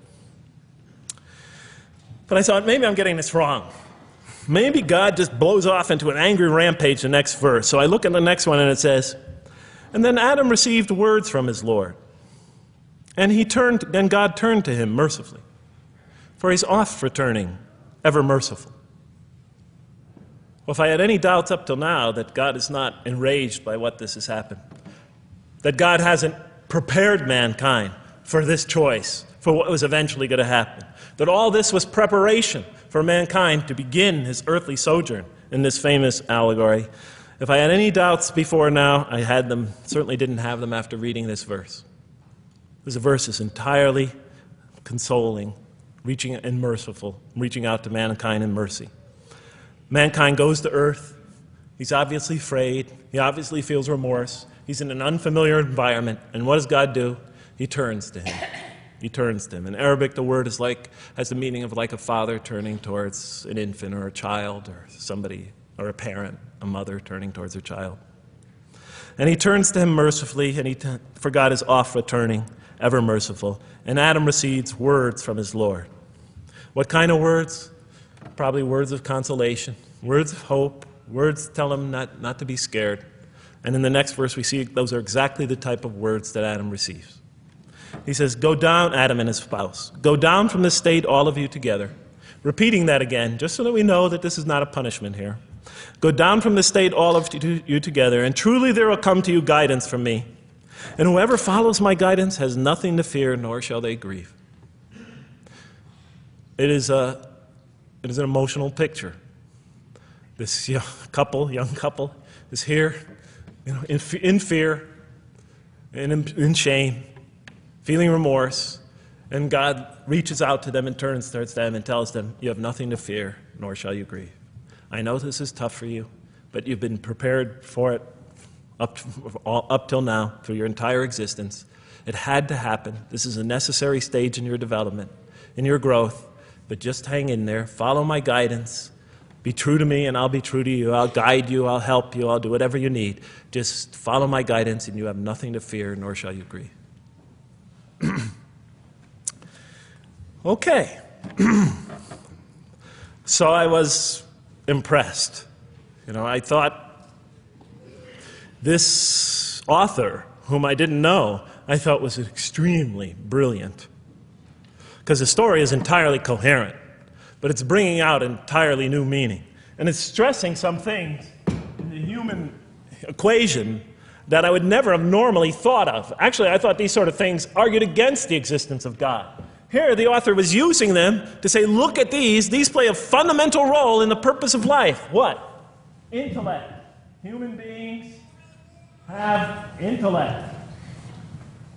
But I thought, maybe I'm getting this wrong. Maybe God just blows off into an angry rampage the next verse. So I look at the next one and it says, and then Adam received words from his Lord. And God turned to him mercifully. For he's oft returning, ever merciful. Well, if I had any doubts up till now that God is not enraged by what this has happened, that God hasn't prepared mankind for this choice, for what was eventually going to happen, that all this was preparation for mankind to begin his earthly sojourn in this famous allegory. If I had any doubts before now, I had them, certainly didn't have them after reading this verse. This verse is entirely consoling, reaching and merciful, reaching out to mankind in mercy. Mankind goes to earth. He's obviously afraid. He obviously feels remorse. He's in an unfamiliar environment. And what does God do? He turns to him. He turns to him. In Arabic, the word has the meaning of like a father turning towards an infant or a child or somebody, or a parent, a mother turning towards her child. And he turns to him mercifully, for God is oft returning, ever merciful. And Adam receives words from his Lord. What kind of words? Probably words of consolation, words of hope, words tell him not to be scared. And in the next verse, we see those are exactly the type of words that Adam receives. He says, go down, Adam and his spouse. Go down from this state, all of you together. Repeating that again, just so that we know that this is not a punishment here. Go down from this state, all of you together, and truly there will come to you guidance from me. And whoever follows my guidance has nothing to fear, nor shall they grieve. It is an emotional picture. This young couple is here, in fear and in shame, feeling remorse, and God reaches out to them and turns towards them and tells them, you have nothing to fear, nor shall you grieve. I know this is tough for you, but you've been prepared for it up till now, through your entire existence. It had to happen. This is a necessary stage in your development, in your growth, but just hang in there, follow my guidance, be true to me and I'll be true to you. I'll guide you, I'll help you, I'll do whatever you need. Just follow my guidance and you have nothing to fear, nor shall you grieve. Okay. So I was impressed. I thought this author, whom I didn't know, I thought was extremely brilliant. Because the story is entirely coherent, but it's bringing out entirely new meaning. And it's stressing some things in the human equation that I would never have normally thought of. Actually, I thought these sort of things argued against the existence of God. Here, the author was using them to say, look at these. These play a fundamental role in the purpose of life. What? Intellect. Human beings have intellect.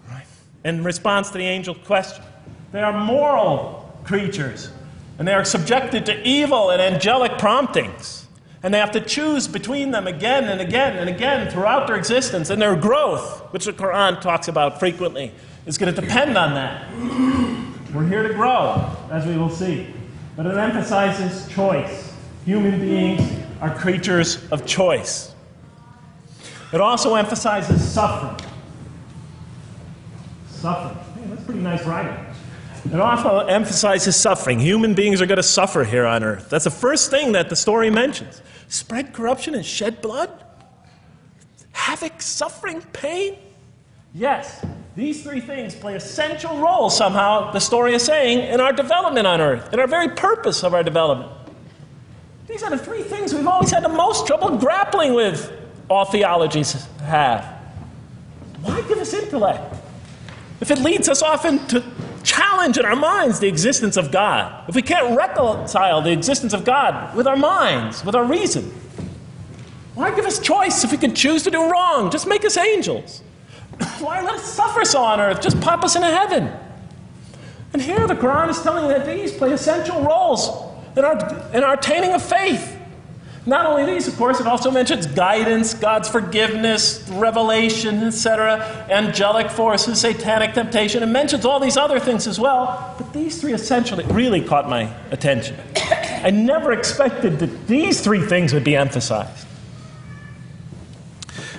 Right. In response to the angel's question, they are moral creatures, and they are subjected to evil and angelic promptings. And they have to choose between them again and again and again throughout their existence. And their growth, which the Quran talks about frequently, is going to depend on that. We're here to grow, as we will see. But it emphasizes choice. Human beings are creatures of choice. It also emphasizes suffering. Suffering. Hey, that's pretty nice writing. It also emphasizes suffering. Human beings are going to suffer here on earth. That's the first thing that the story mentions. Spread corruption and shed blood? Havoc, suffering, pain? Yes, these three things play an essential role somehow, the story is saying, in our development on earth, in our very purpose of our development. These are the three things we've always had the most trouble grappling with, all theologies have. Why give us intellect if it leads us often to challenge in our minds the existence of God? If we can't reconcile the existence of God with our minds, with our reason, why give us choice if we can choose to do wrong? Just make us angels. Why let us suffer so on earth? Just pop us into heaven. And here the Quran is telling that these play essential roles in our attaining of faith. Not only these, of course, it also mentions guidance, God's forgiveness, revelation, etc., angelic forces, satanic temptation. It mentions all these other things as well, but these three essentially really caught my attention. I never expected that these three things would be emphasized.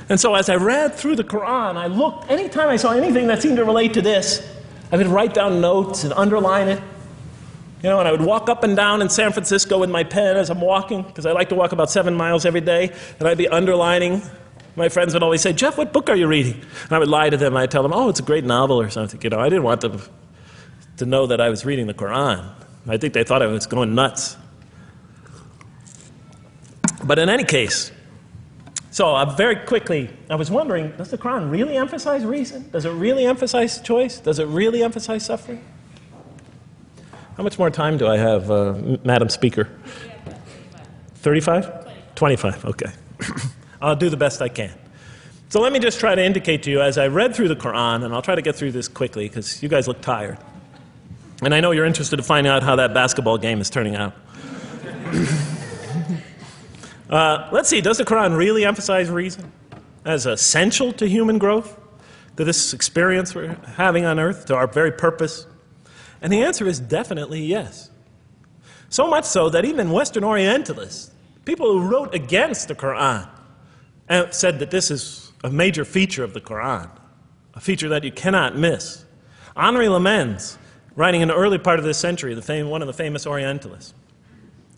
And so as I read through the Quran, I looked, anytime I saw anything that seemed to relate to this, I would write down notes and underline it. You know, and I would walk up and down in San Francisco with my pen as I'm walking, because I like to walk about 7 miles every day, and I'd be underlining. My friends would always say, "Jeff, what book are you reading?" And I would lie to them. I'd tell them, "Oh, it's a great novel or something." You know, I didn't want them to know that I was reading the Quran. I think they thought I was going nuts. But in any case, so very quickly, I was wondering, does the Quran really emphasize reason? Does it really emphasize choice? Does it really emphasize suffering? How much more time do I have, Madam Speaker? 35? 25, okay. I'll do the best I can. So let me just try to indicate to you, as I read through the Quran, and I'll try to get through this quickly because you guys look tired. And I know you're interested to find out how that basketball game is turning out. Let's see, does the Quran really emphasize reason as essential to human growth, to this experience we're having on earth, to our very purpose? And the answer is definitely yes. So much so that even Western Orientalists, people who wrote against the Quran, said that this is a major feature of the Quran, a feature that you cannot miss. Henri Lamens, writing in the early part of this century, one of the famous Orientalists,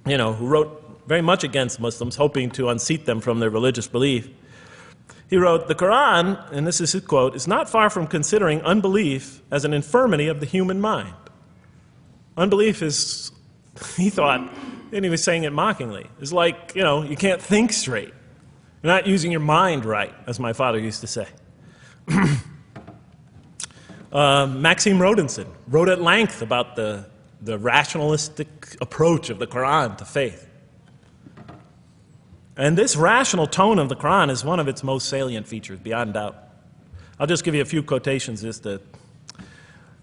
you know, who wrote very much against Muslims, hoping to unseat them from their religious belief. He wrote, "The Quran," and this is his quote, "is not far from considering unbelief as an infirmity of the human mind." Unbelief is, he thought, and he was saying it mockingly, is like, you know, you can't think straight. You're not using your mind right, as my father used to say. Maxime Rodinson wrote at length about the rationalistic approach of the Quran to faith. And this rational tone of the Quran is one of its most salient features, beyond doubt. I'll just give you a few quotations.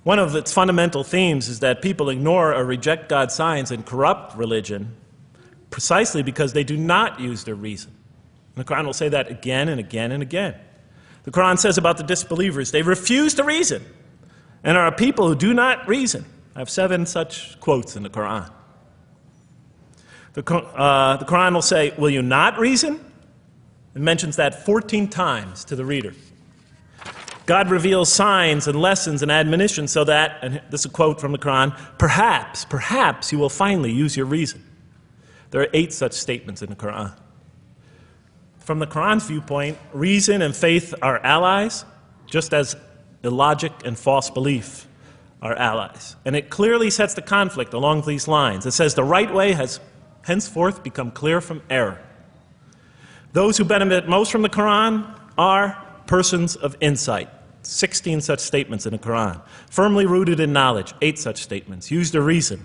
One of its fundamental themes is that people ignore or reject God's signs and corrupt religion precisely because they do not use their reason. And the Quran will say that again and again and again. The Quran says about the disbelievers, they refuse to reason and are a people who do not reason. I have 7 such quotes in the Quran. The Quran will say, "Will you not reason?" It mentions that 14 times to the reader. God reveals signs and lessons and admonitions so that, and this is a quote from the Quran, perhaps you will finally use your reason. There are 8 such statements in the Quran. From the Quran's viewpoint, reason and faith are allies, just as illogic and false belief are allies. And it clearly sets the conflict along these lines. It says the right way has henceforth become clear from error. Those who benefit most from the Quran are persons of insight. 16 such statements in the Quran. Firmly rooted in knowledge, 8 such statements. Use their reason,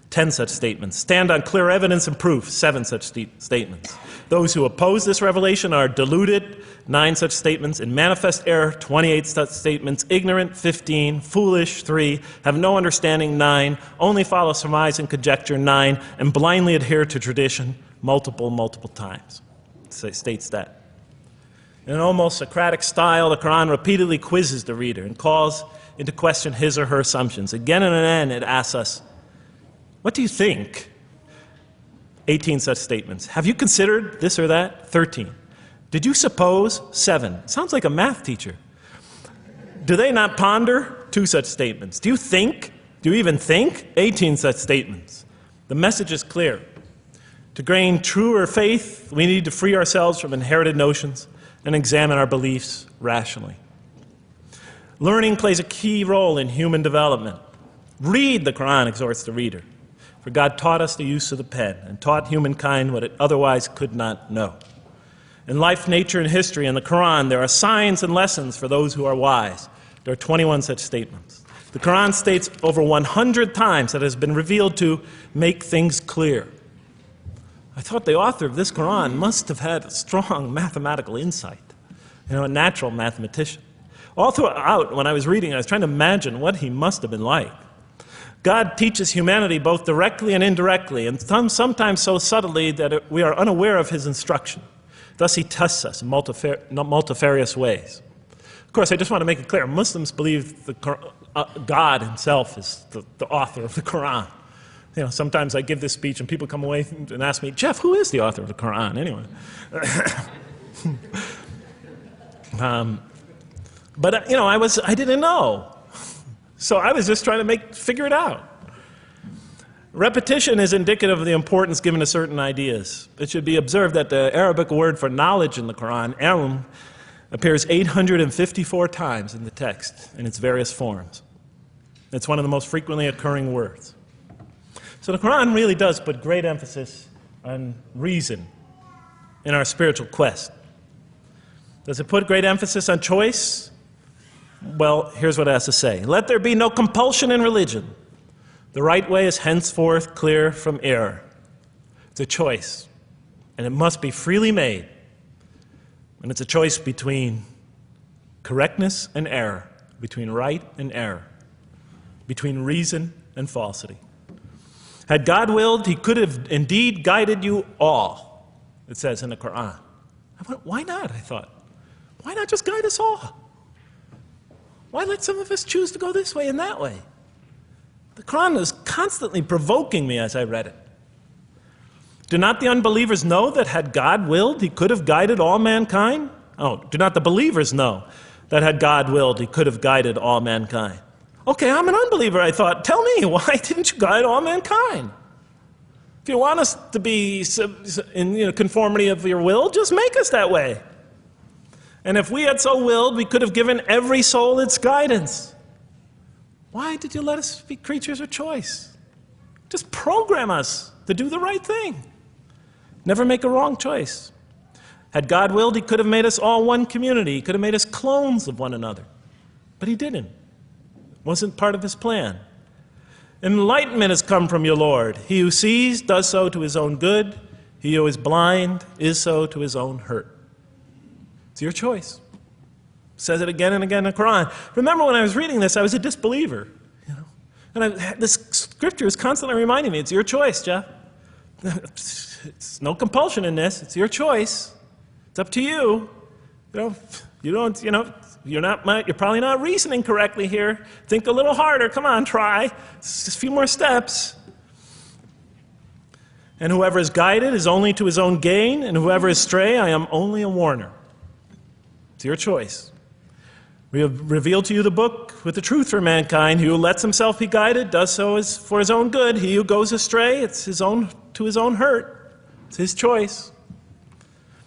10 such statements. Stand on clear evidence and proof, 7 such statements. Those who oppose this revelation are deluded, 9 such statements. In manifest error, 28 such statements. Ignorant, 15. Foolish, 3. Have no understanding, 9. Only follow surmise and conjecture, 9. And blindly adhere to tradition, multiple times. It states that. In an almost Socratic style, the Quran repeatedly quizzes the reader and calls into question his or her assumptions. Again and again, it asks us, what do you think? 18 such statements. Have you considered this or that? 13. Did you suppose? 7. Sounds like a math teacher. Do they not ponder? 2 such statements. Do you think? Do you even think? 18 such statements. The message is clear. To gain truer faith, we need to free ourselves from inherited notions and examine our beliefs rationally. Learning plays a key role in human development. Read the Quran, exhorts the reader. For God taught us the use of the pen and taught humankind what it otherwise could not know. In life, nature, and history, in the Quran, there are signs and lessons for those who are wise. There are 21 such statements. The Quran states over 100 times that it has been revealed to make things clear. I thought the author of this Quran must have had a strong mathematical insight, a natural mathematician. All throughout, when I was reading, I was trying to imagine what he must have been like. God teaches humanity both directly and indirectly, and sometimes so subtly that we are unaware of his instruction. Thus, he tests us in multifarious ways. Of course, I just want to make it clear, Muslims believe God himself is the author of the Quran. Sometimes I give this speech and people come away and ask me, Jeff, who is the author of the Quran anyway? But I didn't know. So I was just trying to figure it out. Repetition is indicative of the importance given to certain ideas. It should be observed that the Arabic word for knowledge in the Quran, ilm, appears 854 times in the text in its various forms. It's one of the most frequently occurring words. So the Quran really does put great emphasis on reason in our spiritual quest. Does it put great emphasis on choice? Well, here's what it has to say. Let there be no compulsion in religion. The right way is henceforth clear from error. It's a choice, and it must be freely made. And it's a choice between correctness and error, between right and error, between reason and falsity. Had God willed, he could have indeed guided you all, it says in the Quran. Why not, I thought. Why not just guide us all? Why let some of us choose to go this way and that way? The Quran was constantly provoking me as I read it. Do not the unbelievers know that had God willed, he could have guided all mankind? Oh, do not the believers know that had God willed, he could have guided all mankind? Okay, I'm an unbeliever, I thought. Tell me, why didn't you guide all mankind? If you want us to be in conformity of your will, just make us that way. And if we had so willed, we could have given every soul its guidance. Why did you let us be creatures of choice? Just program us to do the right thing. Never make a wrong choice. Had God willed, he could have made us all one community. He could have made us clones of one another. But he didn't. It wasn't part of his plan. Enlightenment has come from your Lord. He who sees does so to his own good. He who is blind is so to his own hurt. It's your choice. It says it again and again in the Quran. Remember when I was reading this, I was a disbeliever. And this scripture is constantly reminding me, it's your choice, Jeff. It's no compulsion in this. It's your choice. It's up to you. You're probably not reasoning correctly here. Think a little harder. Come on, try. It's just a few more steps. And whoever is guided is only to his own gain, and whoever is stray, I am only a warner. It's your choice. We have revealed to you the book with the truth for mankind. He who lets himself be guided does so for his own good. He who goes astray, it's to his own hurt. It's his choice.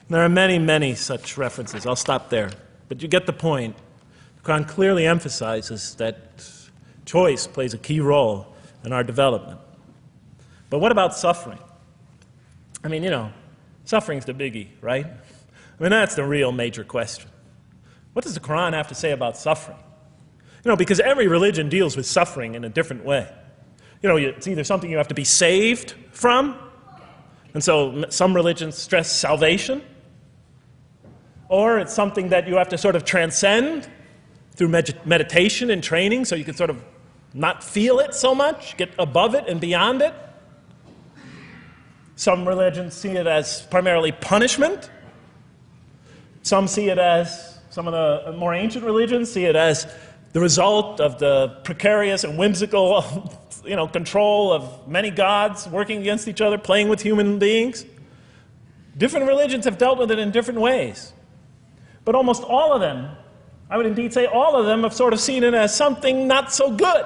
There are many, many such references. I'll stop there. But you get the point. The Quran clearly emphasizes that choice plays a key role in our development. But what about suffering? Suffering's the biggie, right? That's the real major question. What does the Quran have to say about suffering? Because every religion deals with suffering in a different way. It's either something you have to be saved from, and so some religions stress salvation, or it's something that you have to sort of transcend through meditation and training so you can sort of not feel it so much, get above it and beyond it. Some religions see it as primarily punishment. Some of the more ancient religions see it as the result of the precarious and whimsical, control of many gods working against each other, playing with human beings. Different religions have dealt with it in different ways. But almost all of them, I would indeed say all of them, have sort of seen it as something not so good.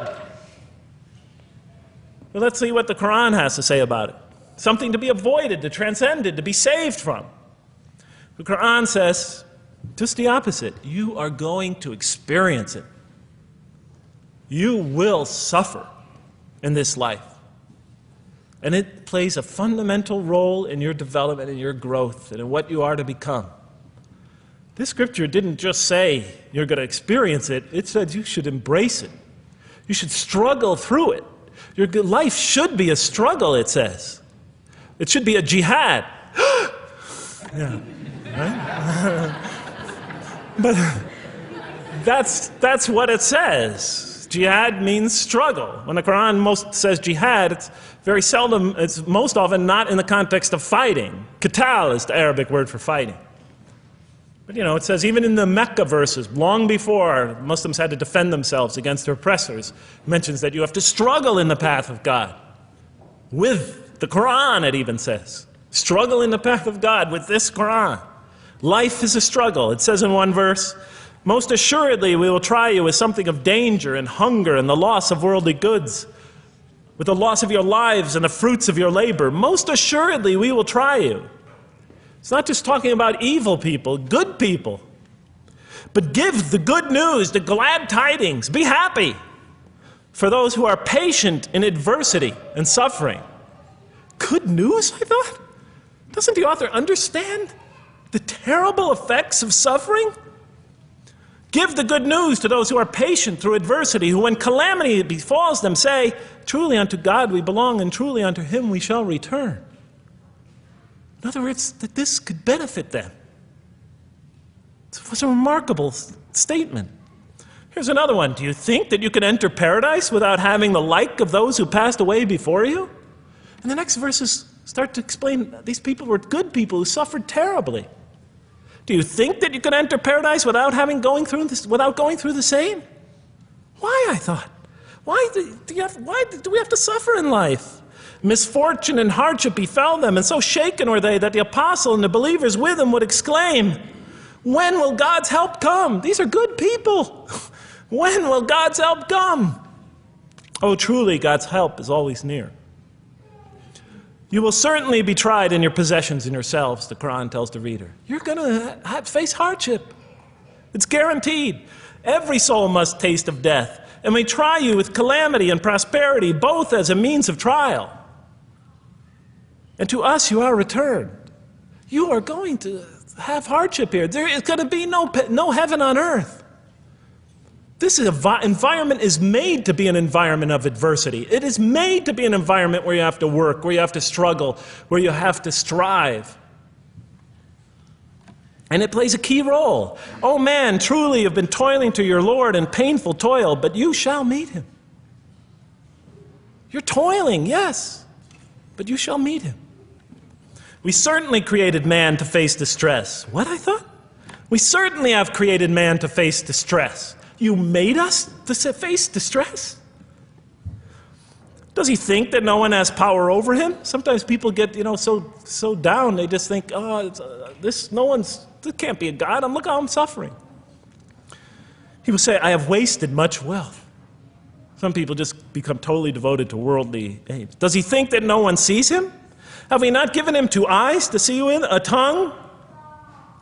But let's see what the Quran has to say about it. Something to be avoided, to transcended, to be saved from. The Quran says just the opposite. You are going to experience it. You will suffer in this life. And it plays a fundamental role in your development and your growth and in what you are to become. This scripture didn't just say you're going to experience it. It said you should embrace it. You should struggle through it. Your life should be a struggle, it says. It should be a jihad. Yeah, right? But that's what it says. Jihad means struggle. When the Quran most says jihad, it's very seldom, it's most often not in the context of fighting. Qital is the Arabic word for fighting. But it says even in the Mecca verses, long before Muslims had to defend themselves against their oppressors, it mentions that you have to struggle in the path of God. With the Quran, it even says. Struggle in the path of God with this Quran. Life is a struggle. It says in one verse, most assuredly we will try you with something of danger and hunger and the loss of worldly goods, with the loss of your lives and the fruits of your labor. Most assuredly we will try you. It's not just talking about evil people, good people. But give the good news, the glad tidings. Be happy for those who are patient in adversity and suffering. Good news, I thought? Doesn't the author understand the terrible effects of suffering? Give the good news to those who are patient through adversity, who when calamity befalls them say, truly unto God we belong and truly unto him we shall return. In other words, that this could benefit them. It was a remarkable statement. Here's another one. Do you think that you can enter paradise without having the like of those who passed away before you? And the next verses start to explain these people were good people who suffered terribly. Do you think that you can enter paradise without going through the same? Why, I thought? Why do we have to suffer in life? Misfortune and hardship befell them, and so shaken were they that the apostle and the believers with him would exclaim, when will God's help come? These are good people. When will God's help come? Oh, truly, God's help is always near. You will certainly be tried in your possessions and yourselves, the Quran tells the reader. You're going to face hardship. It's guaranteed. Every soul must taste of death, and we try you with calamity and prosperity, both as a means of trial. And to us you are returned. You are going to have hardship here. There is going to be no heaven on earth. This environment is made to be an environment of adversity. It is made to be an environment where you have to work, where you have to struggle, where you have to strive. And it plays a key role. Oh man, truly you've been toiling to your Lord in painful toil, but you shall meet him. You're toiling, yes, but you shall meet him. We certainly created man to face distress. What, I thought? We certainly have created man to face distress. You made us to face distress? Does he think that no one has power over him? Sometimes people get, so down, they just think, this can't be a God. Look how I'm suffering. He will say, I have wasted much wealth. Some people just become totally devoted to worldly aims. Does he think that no one sees him? Have we not given him 2 eyes to see with, a tongue,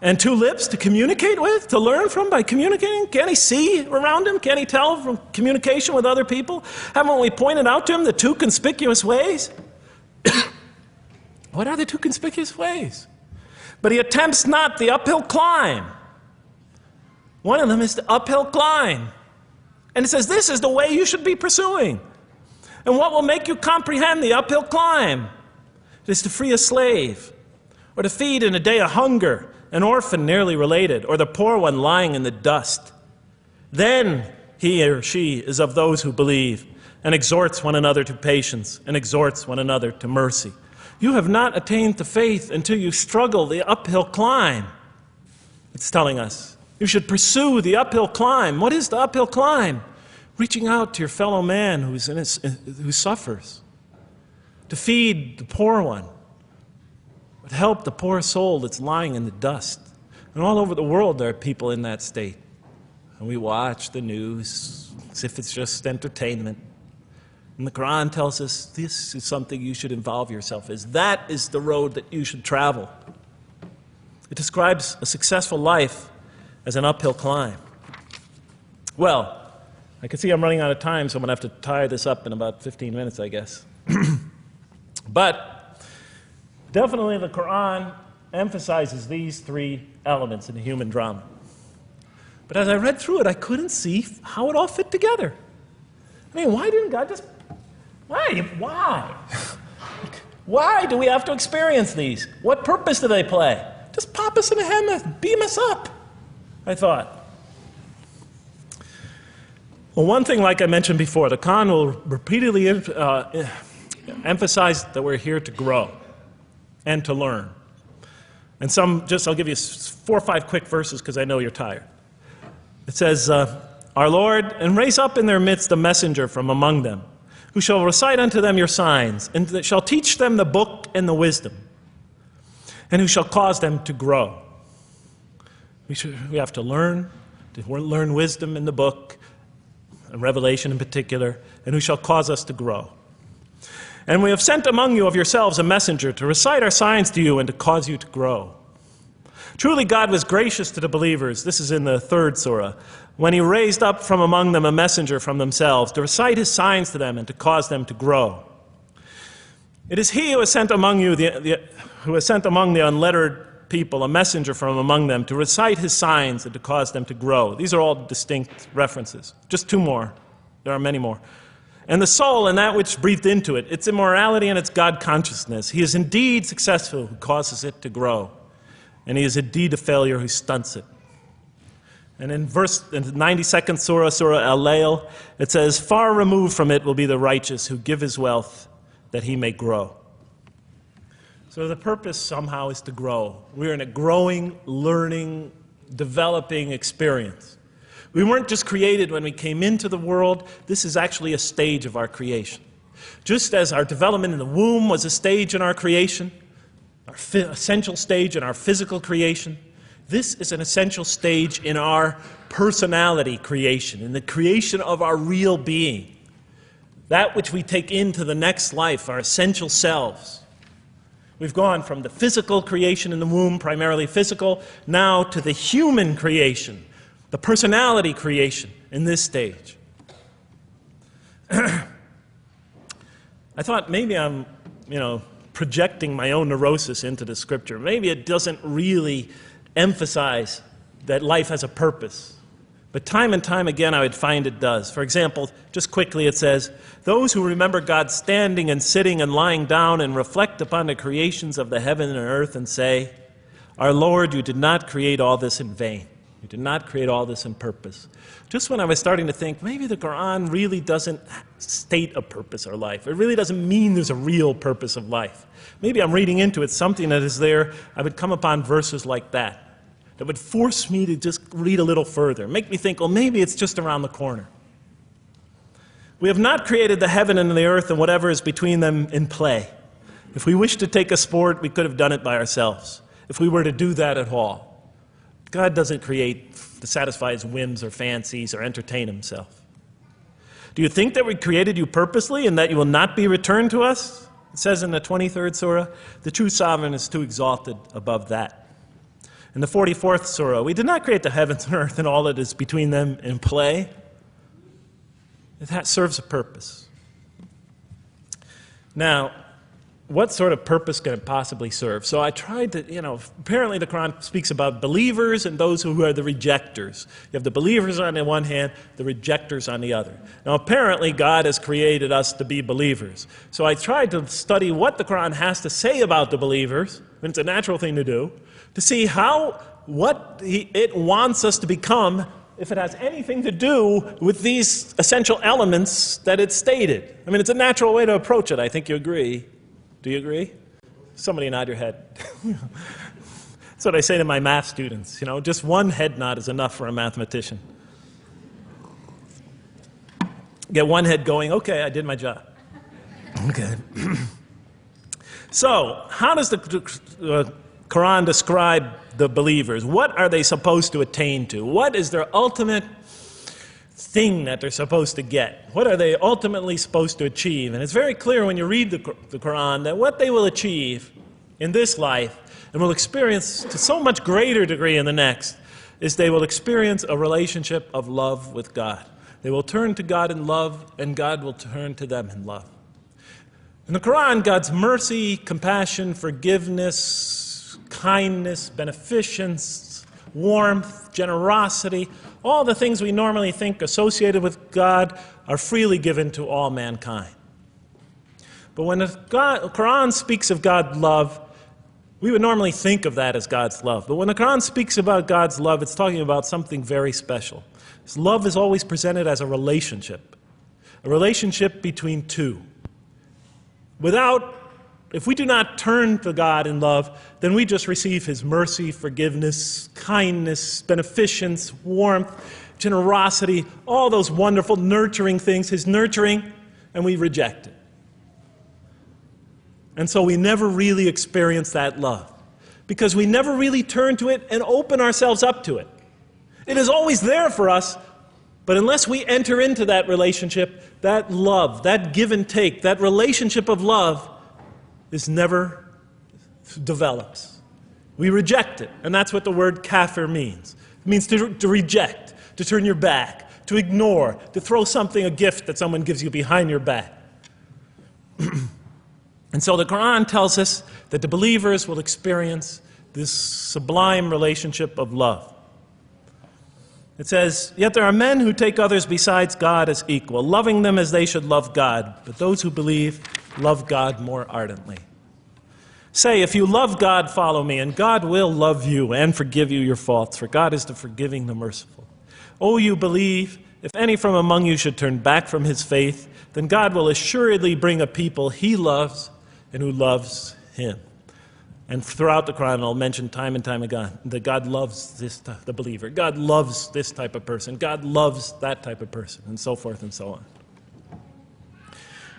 and 2 lips to communicate with, to learn from by communicating? Can't he see around him? Can't he tell from communication with other people? Haven't we pointed out to him the 2 conspicuous ways? What are the 2 conspicuous ways? But he attempts not the uphill climb. One of them is the uphill climb. And it says this is the way you should be pursuing. And what will make you comprehend the uphill climb? It is to free a slave, or to feed in a day of hunger, an orphan nearly related, or the poor one lying in the dust. Then he or she is of those who believe, and exhorts one another to patience, and exhorts one another to mercy. You have not attained to faith until you struggle the uphill climb. It's telling us you should pursue the uphill climb. What is the uphill climb? Reaching out to your fellow man who suffers. To feed the poor one, but help the poor soul that's lying in the dust. And all over the world there are people in that state. And we watch the news as if it's just entertainment. And the Quran tells us this is something you should involve yourself in. That is the road that you should travel. It describes a successful life as an uphill climb. Well, I can see I'm running out of time, so I'm going to have to tie this up in about 15 minutes, I guess. But definitely the Quran emphasizes these three elements in the human drama. But as I read through it, I couldn't see how it all fit together. I mean, why didn't God just... Why? Why do we have to experience these? What purpose do they play? Just pop us in the head and beam us up, I thought. Well, one thing, like I mentioned before, the Quran will repeatedly emphasize that we're here to grow and to learn. And I'll give you 4 or 5 quick verses because I know you're tired. It says, Our Lord, and raise up in their midst a messenger from among them, who shall recite unto them your signs, and that shall teach them the book and the wisdom, and who shall cause them to grow. We have to learn wisdom in the book, and Revelation in particular, and who shall cause us to grow. And we have sent among you of yourselves a messenger to recite our signs to you and to cause you to grow. Truly God was gracious to the believers, this is in the 3rd surah, when he raised up from among them a messenger from themselves to recite his signs to them and to cause them to grow. It is he who has sent among you, who has sent among the unlettered people a messenger from among them to recite his signs and to cause them to grow. These are all distinct references. Just 2 more. There are many more. And the soul and that which breathed into it, its immorality and its God consciousness. He is indeed successful who causes it to grow. And he is indeed a failure who stunts it. And in the 92nd surah, Surah Al-Layl, it says, Far removed from it will be the righteous who give his wealth that he may grow. So the purpose somehow is to grow. We're in a growing, learning, developing experience. We weren't just created when we came into the world. This is actually a stage of our creation. Just as our development in the womb was a stage in our creation, our essential stage in our physical creation, this is an essential stage in our personality creation, in the creation of our real being. That which we take into the next life, our essential selves. We've gone from the physical creation in the womb, primarily physical, now to the human creation, the personality creation in this stage. I thought maybe I'm, projecting my own neurosis into the scripture. Maybe it doesn't really emphasize that life has a purpose. But time and time again, I would find it does. For example, just quickly it says, Those who remember God standing and sitting and lying down and reflect upon the creations of the heaven and earth and say, Our Lord, you did not create all this in vain. You did not create all this in purpose. Just when I was starting to think, maybe the Quran really doesn't state a purpose of life. It really doesn't mean there's a real purpose of life. Maybe I'm reading into it something that is there. I would come upon verses like that would force me to just read a little further, make me think, well, maybe it's just around the corner. We have not created the heaven and the earth and whatever is between them in play. If we wished to take a sport, we could have done it by ourselves, if we were to do that at all. God doesn't create to satisfy his whims or fancies or entertain himself. Do you think that we created you purposely and that you will not be returned to us? It says in the 23rd surah, the true sovereign is too exalted above that. In the 44th surah, we did not create the heavens and earth and all that is between them in play. That serves a purpose. Now, what sort of purpose can it possibly serve? So I tried to, apparently the Quran speaks about believers and those who are the rejectors. You have the believers on the one hand, the rejectors on the other. Now apparently God has created us to be believers. So I tried to study what the Quran has to say about the believers, and it's a natural thing to do, to see what it wants us to become, if it has anything to do with these essential elements that it stated. I mean, it's a natural way to approach it. I think you agree. Do you agree? Somebody nod your head. That's what I say to my math students. Just one head nod is enough for a mathematician. Get one head going, okay, I did my job. Okay. So, how does the Quran describe the believers? What are they supposed to attain to? What is their ultimate thing that they're supposed to get? What are they ultimately supposed to achieve? And it's very clear when you read the Quran that what they will achieve in this life and will experience to so much greater degree in the next is they will experience a relationship of love with God. They will turn to God in love and God will turn to them in love. In the Quran, God's mercy, compassion, forgiveness, kindness, beneficence, warmth, generosity, all the things we normally think associated with God are freely given to all mankind. But when the Quran speaks of God's love, we would normally think of that as God's love. But when the Quran speaks about God's love, it's talking about something very special. His love is always presented as a relationship between two. If we do not turn to God in love, then we just receive His mercy, forgiveness, kindness, beneficence, warmth, generosity, all those wonderful nurturing things, His nurturing, and we reject it. And so we never really experience that love, because we never really turn to it and open ourselves up to it. It is always there for us, but unless we enter into that relationship, that love, that give and take, that relationship of love never develops. We reject it, and that's what the word kafir means. It means to reject, to turn your back, to ignore, to throw a gift that someone gives you behind your back. And so the Quran tells us that the believers will experience this sublime relationship of love. It says, "Yet there are men who take others besides God as equal, loving them as they should love God. But those who believe love God more ardently. Say, if you love God, follow me, and God will love you and forgive you your faults, for God is the forgiving, the merciful. O you believe, if any from among you should turn back from his faith, then God will assuredly bring a people he loves and who loves him." And throughout the Quran, I'll mention time and time again that God loves the believer. God loves this type of person. God loves that type of person, and so forth and so on.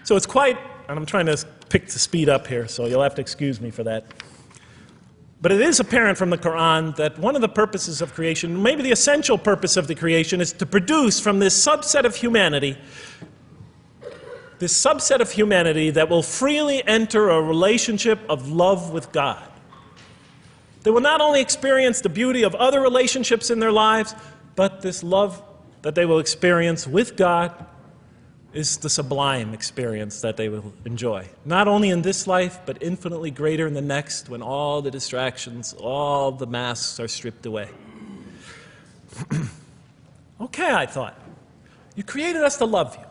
So it's quite, and I'm trying to pick the speed up here, so you'll have to excuse me for that. But it is apparent from the Quran that one of the purposes of creation, maybe the essential purpose of the creation, is to produce from this subset of humanity that will freely enter a relationship of love with God. They will not only experience the beauty of other relationships in their lives, but this love that they will experience with God is the sublime experience that they will enjoy. Not only in this life, but infinitely greater in the next, when all the distractions, all the masks are stripped away. Okay, I thought, you created us to love you,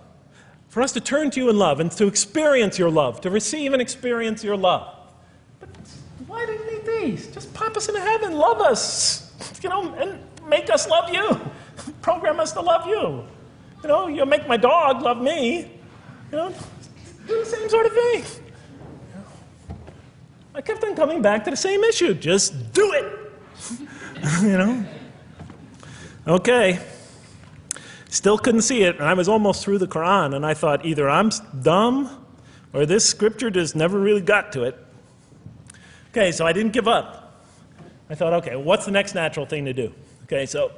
for us to turn to you in love and to experience your love, to receive and experience your love. But why do you need these? Just pop us into heaven, love us, and make us love you. Program us to love you. You'll make my dog love me. Do the same sort of thing. I kept on coming back to the same issue. Just do it. Okay. Still couldn't see it, and I was almost through the Quran, and I thought either I'm dumb or this scripture just never really got to it. Okay, so I didn't give up. I thought, okay, what's the next natural thing to do? Okay, so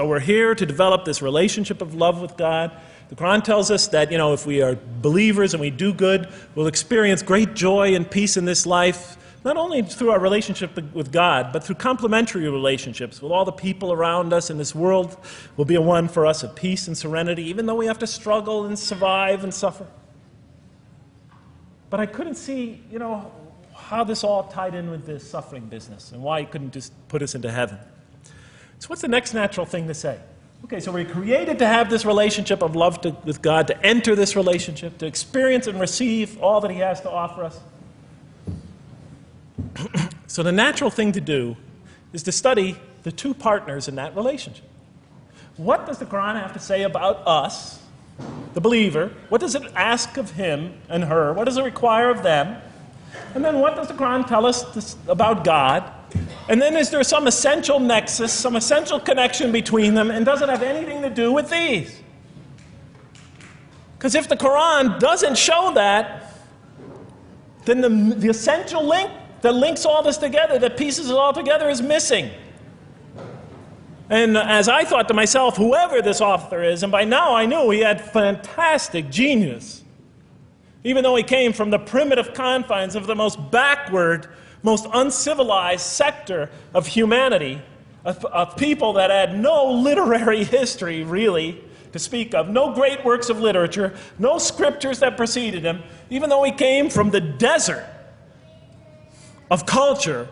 we're here to develop this relationship of love with God. The Quran tells us that, if we are believers and we do good, we'll experience great joy and peace in this life, not only through our relationship with God, but through complementary relationships with all the people around us in this world will be a one for us of peace and serenity, even though we have to struggle and survive and suffer. But I couldn't see, how this all tied in with this suffering business and why he couldn't just put us into heaven. So what's the next natural thing to say? Okay, so we're created to have this relationship of love with God, to enter this relationship, to experience and receive all that he has to offer us. So the natural thing to do is to study the two partners in that relationship. What does the Quran have to say about us, the believer? What does it ask of him and her? What does it require of them? And then what does the Quran tell us about God? And then is there some essential nexus, some essential connection between them, and does it have anything to do with these? Because if the Quran doesn't show that, then the essential link that links all this together, that pieces it all together, is missing. And as I thought to myself, whoever this author is, and by now I knew he had fantastic genius, even though he came from the primitive confines of the most backward, most uncivilized sector of humanity, of people that had no literary history, really, to speak of, no great works of literature, no scriptures that preceded him, even though he came from the desert of culture.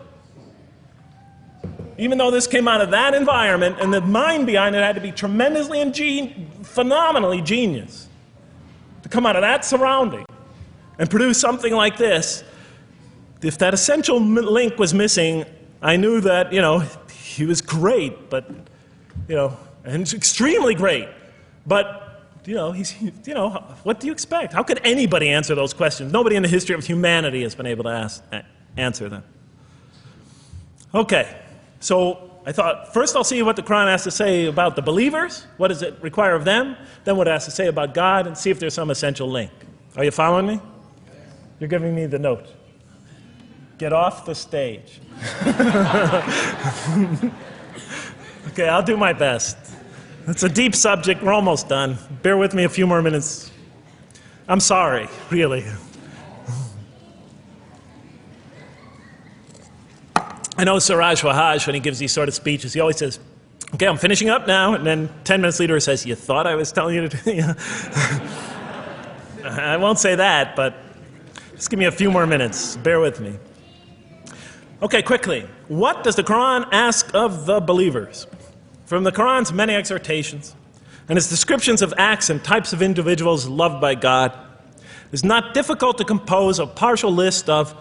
Even though this came out of that environment, and the mind behind it had to be tremendously and phenomenally genius to come out of that surrounding and produce something like this. If that essential link was missing, I knew that, he was great, but, and extremely great. But, what do you expect? How could anybody answer those questions? Nobody in the history of humanity has been able to answer them. Okay, so I thought, first I'll see what the Quran has to say about the believers. What does it require of them? Then what it has to say about God, and see if there's some essential link. Are you following me? You're giving me the note. Get off the stage. Okay, I'll do my best. It's a deep subject. We're almost done. Bear with me a few more minutes. I'm sorry, really. I know Siraj Wahaj, when he gives these sort of speeches, he always says, okay, I'm finishing up now, and then 10 minutes later he says, you thought I was telling you to do it? I won't say that, but just give me a few more minutes. Bear with me. Okay, quickly. What does the Quran ask of the believers? From the Quran's many exhortations and its descriptions of acts and types of individuals loved by God, it's not difficult to compose a partial list of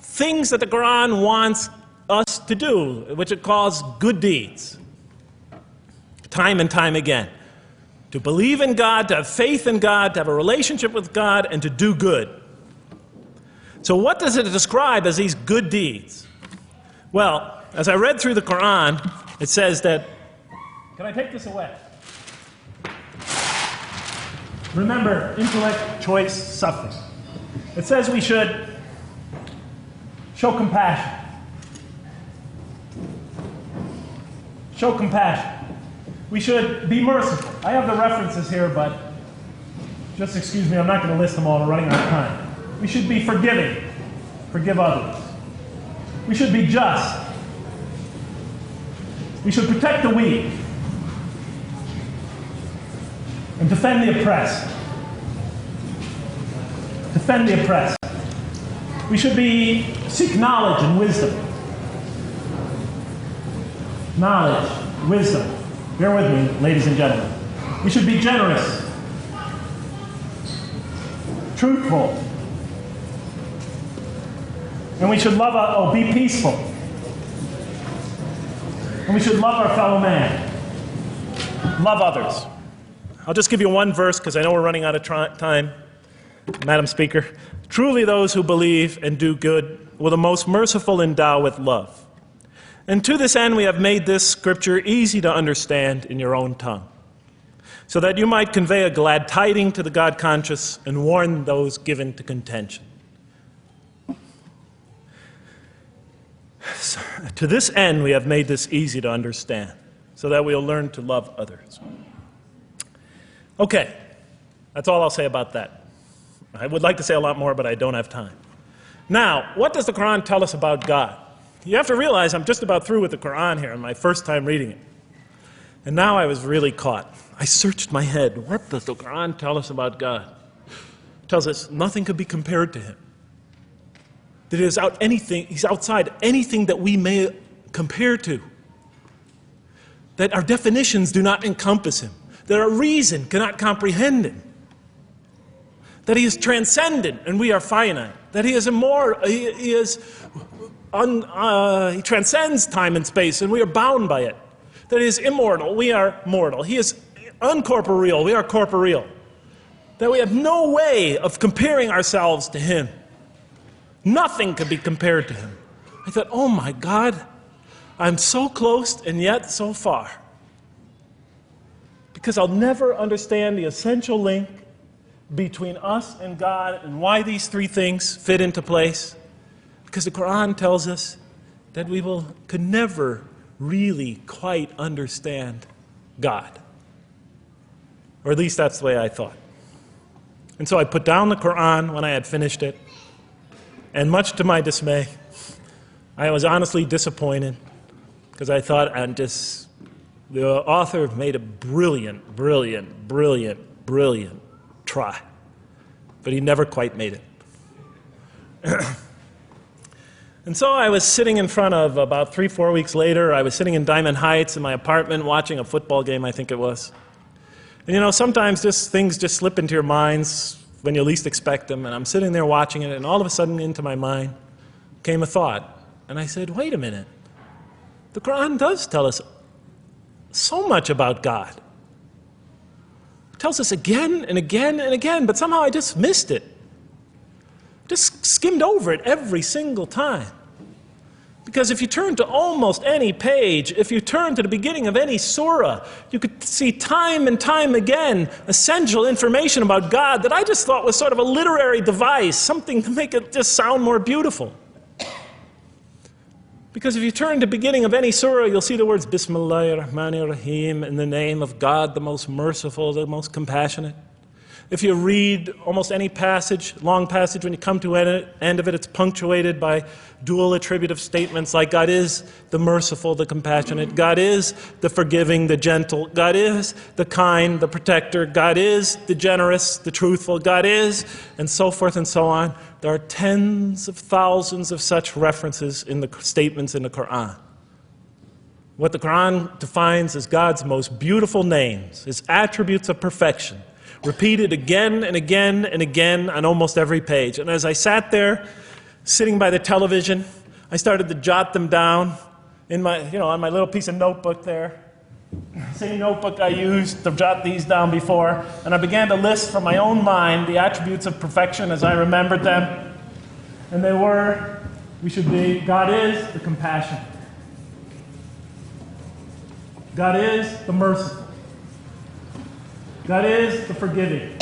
things that the Quran wants us to do, which it calls good deeds, time and time again. To believe in God, to have faith in God, to have a relationship with God, and to do good. So what does it describe as these good deeds? Well, as I read through the Quran, it says that, can I take this away? Remember, intellect, choice, suffering. It says we should show compassion. Show compassion. We should be merciful. I have the references here, but just excuse me, I'm not going to list them all. We're running out of time. We should be forgiving. Forgive others. We should be just. We should protect the weak and defend the oppressed. Defend the oppressed. We should seek knowledge and wisdom. Knowledge, wisdom. Bear with me, ladies and gentlemen. We should be generous, truthful, and we should be peaceful. And we should love our fellow man. Love others. I'll just give you one verse because I know we're running out of time, Madam Speaker. Truly those who believe and do good will the most merciful endow with love. And to this end we have made this scripture easy to understand in your own tongue, so that you might convey a glad tiding to the God-conscious and warn those given to contention. So, to this end we have made this easy to understand, so that we'll learn to love others. Okay, that's all I'll say about that. I would like to say a lot more, but I don't have time. Now, what does the Quran tell us about God? You have to realize I'm just about through with the Quran here, on my first time reading it. And now I was really caught. I searched my head. What does the Quran tell us about God? It tells us nothing could be compared to him. That he's outside anything that we may compare to. That our definitions do not encompass him. That our reason cannot comprehend him. That he is transcendent and we are finite. That he is immortal. He transcends time and space and we are bound by it. That he is immortal, we are mortal. He is uncorporeal, we are corporeal. That we have no way of comparing ourselves to him. Nothing could be compared to him. I thought, oh my God, I'm so close and yet so far. Because I'll never understand the essential link between us and God and why these three things fit into place. Because the Quran tells us that we could never really quite understand God. Or at least that's the way I thought. And so I put down the Quran when I had finished it. And much to my dismay, I was honestly disappointed because I thought The author made a brilliant try, but he never quite made it. And so I was sitting in front of, about 3-4 weeks later, I was sitting in Diamond Heights in my apartment watching a football game, I think it was. And you know, sometimes things just slip into your minds when you least expect them, and I'm sitting there watching it, and all of a sudden into my mind came a thought. And I said, wait a minute, the Quran does tell us so much about God. It tells us again and again and again, but somehow I just missed it. Just skimmed over it every single time. Because if you turn to almost any page, if you turn to the beginning of any surah, you could see time and time again essential information about God that I just thought was sort of a literary device, something to make it just sound more beautiful. Because if you turn to the beginning of any surah, you'll see the words Bismillahir Rahmanir Rahim, in the name of God, the most merciful, the most compassionate. If you read almost any passage, long passage, when you come to the end of it, it's punctuated by dual attributive statements like God is the merciful, the compassionate, God is the forgiving, the gentle, God is the kind, the protector, God is the generous, the truthful, God is, and so forth and so on. There are tens of thousands of such references in the statements in the Quran. What the Quran defines as God's most beautiful names, His attributes of perfection, repeated again and again and again on almost every page. And as I sat there, sitting by the television, I started to jot them down in my, on my little piece of notebook there. Same notebook I used to jot these down before. And I began to list from my own mind the attributes of perfection as I remembered them. And they were, God is the compassionate. God is the merciful. God is the forgiving.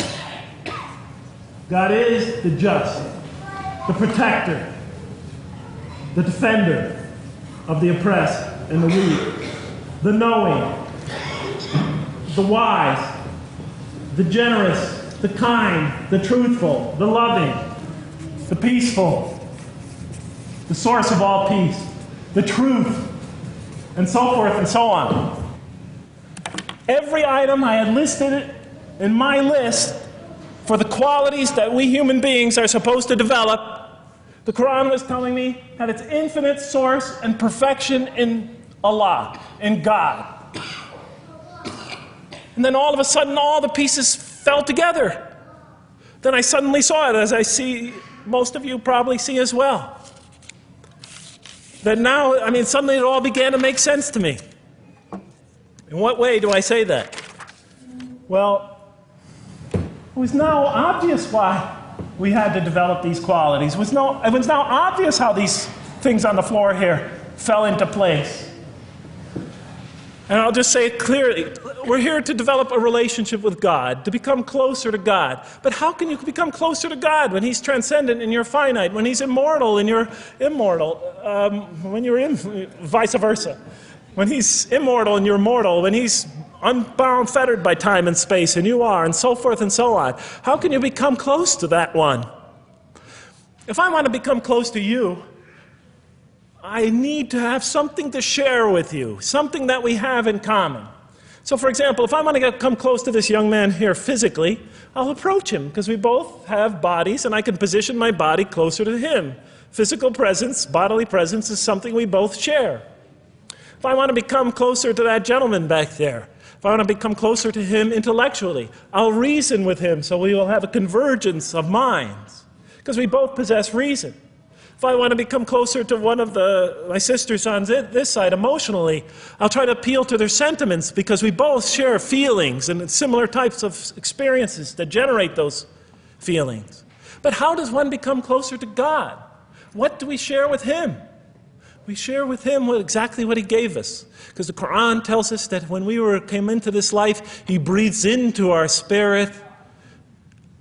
God is the just, the protector, the defender of the oppressed and the weak, the knowing, the wise, the generous, the kind, the truthful, the loving, the peaceful, the source of all peace, the truth, and so forth and so on. Every item I had listed in my list for the qualities that we human beings are supposed to develop, the Quran was telling me had its infinite source and perfection in Allah, in God. And then all of a sudden, all the pieces fell together. Then I suddenly saw it, as I see most of you probably see as well. That now, suddenly it all began to make sense to me. In what way do I say that? Well, it was now obvious why we had to develop these qualities. It was now obvious how these things on the floor here fell into place. And I'll just say it clearly. We're here to develop a relationship with God, to become closer to God. But how can you become closer to God when He's transcendent and you're finite, when He's immortal and you're immortal, vice versa? When He's immortal and you're mortal, when He's unbound, fettered by time and space, and you are, and so forth and so on. How can you become close to that one? If I want to become close to you, I need to have something to share with you, something that we have in common. So, for example, if I want to come close to this young man here physically, I'll approach him, because we both have bodies, and I can position my body closer to him. Physical presence, bodily presence, is something we both share. If I want to become closer to that gentleman back there, if I want to become closer to him intellectually, I'll reason with him so we will have a convergence of minds, because we both possess reason. If I want to become closer to one of my sisters on this side emotionally, I'll try to appeal to their sentiments, because we both share feelings and similar types of experiences that generate those feelings. But how does one become closer to God? What do we share with Him? We share with Him exactly what He gave us. Because the Quran tells us that when we came into this life, He breathes into our spirit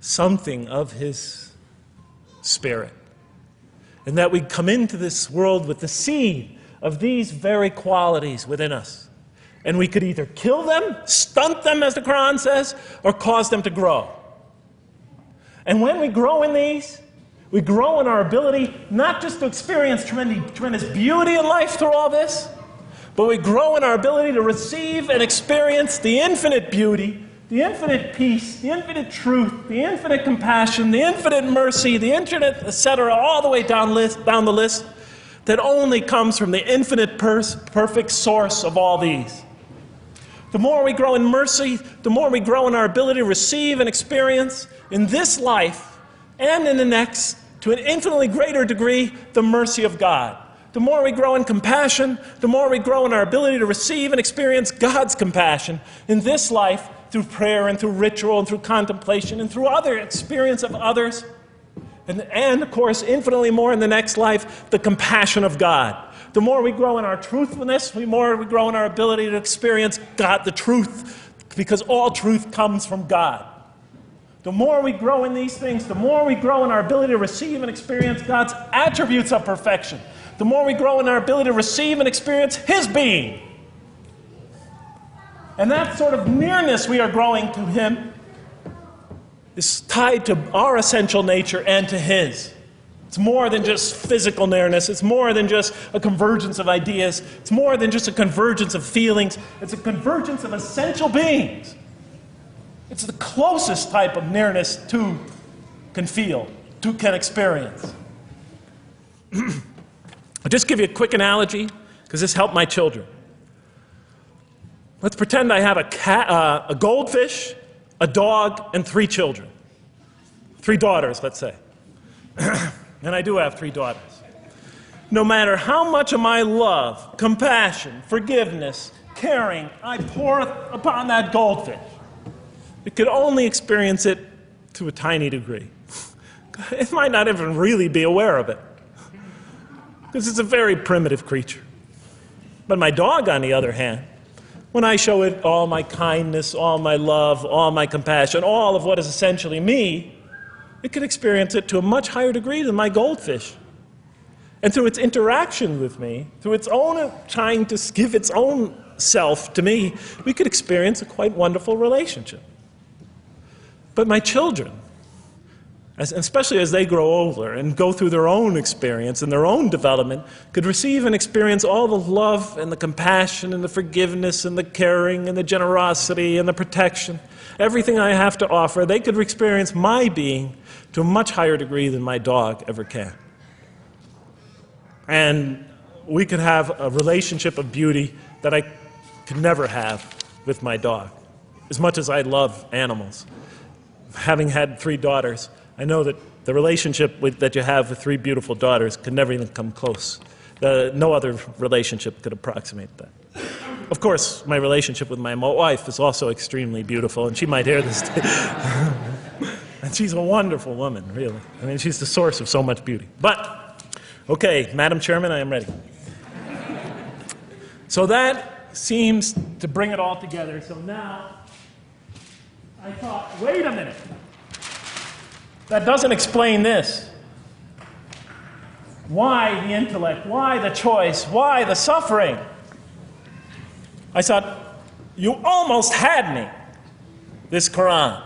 something of His Spirit. And that we come into this world with the seed of these very qualities within us. And we could either kill them, stunt them, as the Quran says, or cause them to grow. And when we grow in these, we grow in our ability not just to experience tremendous beauty in life through all this, but we grow in our ability to receive and experience the infinite beauty, the infinite peace, the infinite truth, the infinite compassion, the infinite mercy, the infinite, etc., all the way down the list, that only comes from the infinite perfect source of all these. The more we grow in mercy, the more we grow in our ability to receive and experience in this life and in the next, to an infinitely greater degree, the mercy of God. The more we grow in compassion, the more we grow in our ability to receive and experience God's compassion in this life through prayer and through ritual and through contemplation and through other experience of others. And of course, infinitely more in the next life, the compassion of God. The more we grow in our truthfulness, the more we grow in our ability to experience God, the truth, because all truth comes from God. The more we grow in these things, the more we grow in our ability to receive and experience God's attributes of perfection. The more we grow in our ability to receive and experience His being. And that sort of nearness we are growing to Him is tied to our essential nature and to His. It's more than just physical nearness. It's more than just a convergence of ideas. It's more than just a convergence of feelings. It's a convergence of essential beings. It's the closest type of nearness two can feel, two can experience. I'll just give you a quick analogy, because this helped my children. Let's pretend I have a goldfish, a dog, and 3 children. 3 daughters, let's say. And I do have 3 daughters. No matter how much of my love, compassion, forgiveness, caring I pour upon that goldfish, it could only experience it to a tiny degree. It might not even really be aware of it, because it's a very primitive creature. But my dog, on the other hand, when I show it all my kindness, all my love, all my compassion, all of what is essentially me, it can experience it to a much higher degree than my goldfish. And through its interaction with me, through its own trying to give its own self to me, we could experience a quite wonderful relationship. But my children, especially as they grow older and go through their own experience and their own development, could receive and experience all the love and the compassion and the forgiveness and the caring and the generosity and the protection, everything I have to offer. They could experience my being to a much higher degree than my dog ever can. And we could have a relationship of beauty that I could never have with my dog. As much as I love animals, having had 3 daughters, I know that the relationship that you have with 3 beautiful daughters could never even come close. No other relationship could approximate that. Of course, my relationship with my wife is also extremely beautiful, and she might hear this. And she's a wonderful woman, really. I mean, she's the source of so much beauty. But, okay, Madam Chairman, I am ready. So that seems to bring it all together. So now, I thought, wait a minute. That doesn't explain this. Why the intellect? Why the choice? Why the suffering? I thought, you almost had me, this Quran.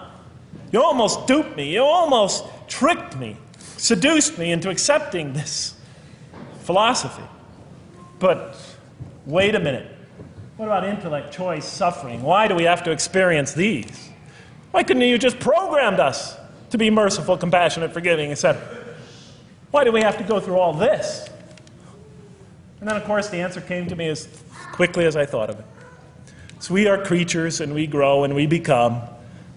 You almost duped me. You almost tricked me, seduced me into accepting this philosophy. But wait a minute. What about intellect, choice, suffering? Why do we have to experience these? Why couldn't you just programmed us to be merciful, compassionate, forgiving, etc.? Why do we have to go through all this? And then, of course, the answer came to me as quickly as I thought of it. So we are creatures, and we grow, and we become.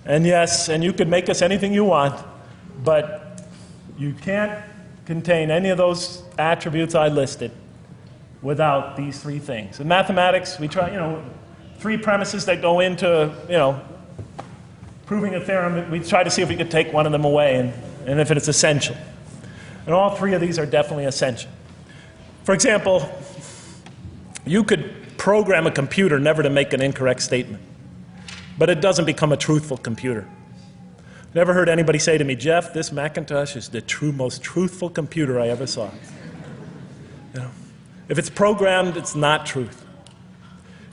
And yes, and you can make us anything you want, but you can't contain any of those attributes I listed without these 3 things. In mathematics, we try, 3 premises that go into, proving a theorem. We try to see if we could take one of them away, and if it's essential. And all 3 of these are definitely essential. For example, you could program a computer never to make an incorrect statement, but it doesn't become a truthful computer. Never heard anybody say to me, Jeff, this Macintosh is the most truthful computer I ever saw. If it's programmed, it's not truth.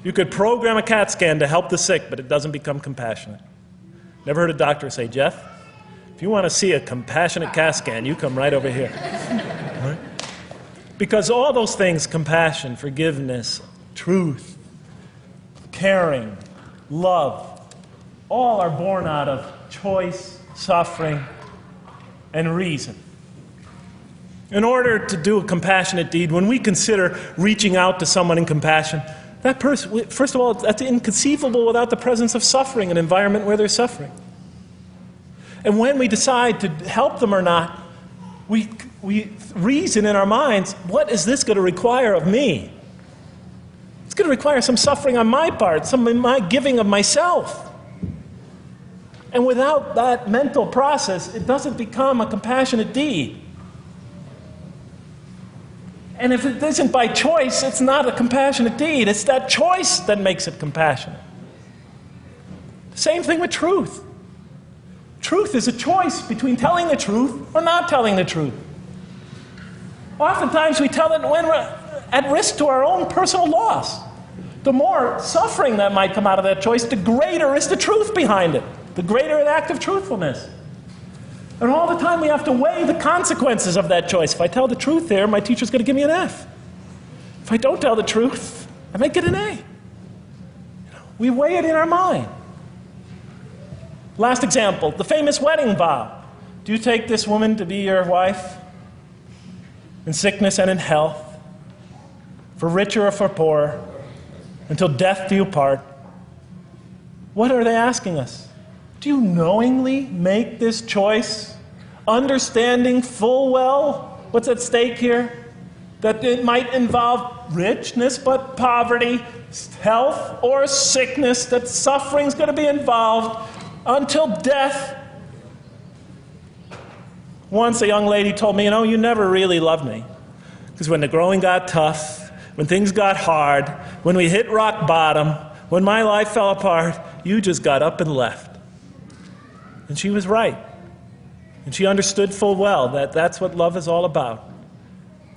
You could program a CAT scan to help the sick, but it doesn't become compassionate. Never heard a doctor say, Jeff, if you want to see a compassionate CAT scan, you come right over here. Right? Because all those things, compassion, forgiveness, truth, caring, love, all are born out of choice, suffering, and reason. In order to do a compassionate deed, when we consider reaching out to someone in compassion, that person, first of all, that's inconceivable without the presence of suffering, an environment where there's suffering. And when we decide to help them or not, we reason in our minds, what is this going to require of me? It's going to require some suffering on my part, some of my giving of myself. And without that mental process, it doesn't become a compassionate deed. And if it isn't by choice, it's not a compassionate deed. It's that choice that makes it compassionate. Same thing with truth. Truth is a choice between telling the truth or not telling the truth. Oftentimes we tell it when we're at risk to our own personal loss. The more suffering that might come out of that choice, the greater is the truth behind it. The greater an act of truthfulness. And all the time we have to weigh the consequences of that choice. If I tell the truth here, my teacher's going to give me an F. If I don't tell the truth, I might get an A. We weigh it in our mind. Last example, the famous wedding vow. Do you take this woman to be your wife in sickness and in health, for richer or for poorer, until death do you part? What are they asking us? Do you knowingly make this choice, understanding full well what's at stake here? That it might involve richness but poverty, health or sickness, that suffering's going to be involved until death. Once a young lady told me, you never really loved me. Because when the growing got tough, when things got hard, when we hit rock bottom, when my life fell apart, you just got up and left. And she was right. And she understood full well that that's what love is all about.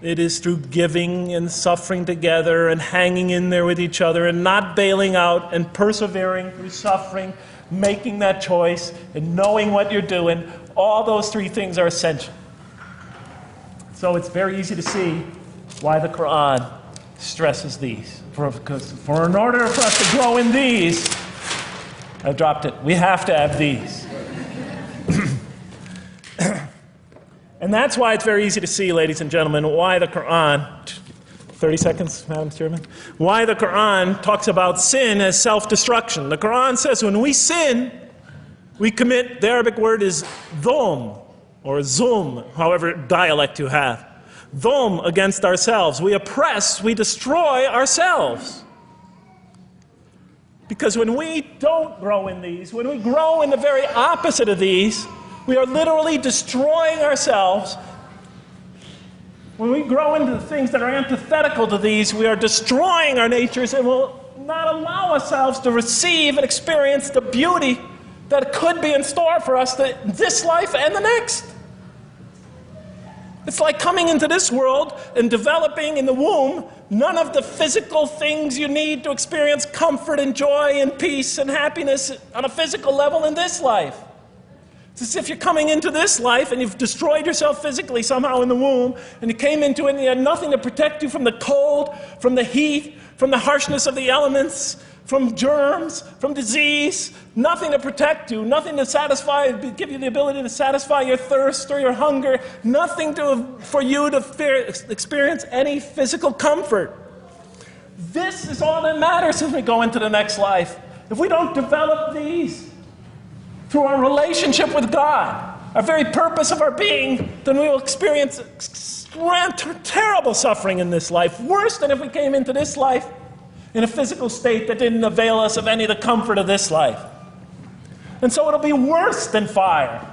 It is through giving and suffering together and hanging in there with each other and not bailing out and persevering through suffering, making that choice and knowing what you're doing. All those three things are essential. So it's very easy to see why the Quran stresses these. For in order for us to grow in these, I dropped it, we have to have these. And that's why it's very easy to see, ladies and gentlemen, why the Quran, 30 seconds, Madam Chairman, why the Quran talks about sin as self-destruction. The Quran says when we sin, we commit, the Arabic word is dhulm, or zulm, however dialect you have. Dhulm against ourselves. We oppress, we destroy ourselves. Because when we don't grow in these, when we grow in the very opposite of these, we are literally destroying ourselves. When we grow into the things that are antithetical to these, we are destroying our natures and will not allow ourselves to receive and experience the beauty that could be in store for us this life and the next. It's like coming into this world and developing in the womb none of the physical things you need to experience comfort and joy and peace and happiness on a physical level in this life. It's as if you're coming into this life and you've destroyed yourself physically somehow in the womb, and you came into it and you had nothing to protect you from the cold, from the heat, from the harshness of the elements, from germs, from disease, nothing to protect you, nothing to satisfy, give you the ability to satisfy your thirst or your hunger, nothing for you to experience any physical comfort. This is all that matters as we go into the next life. If we don't develop these through our relationship with God, our very purpose of our being, then we will experience terrible suffering in this life, worse than if we came into this life in a physical state that didn't avail us of any of the comfort of this life. And so it'll be worse than fire.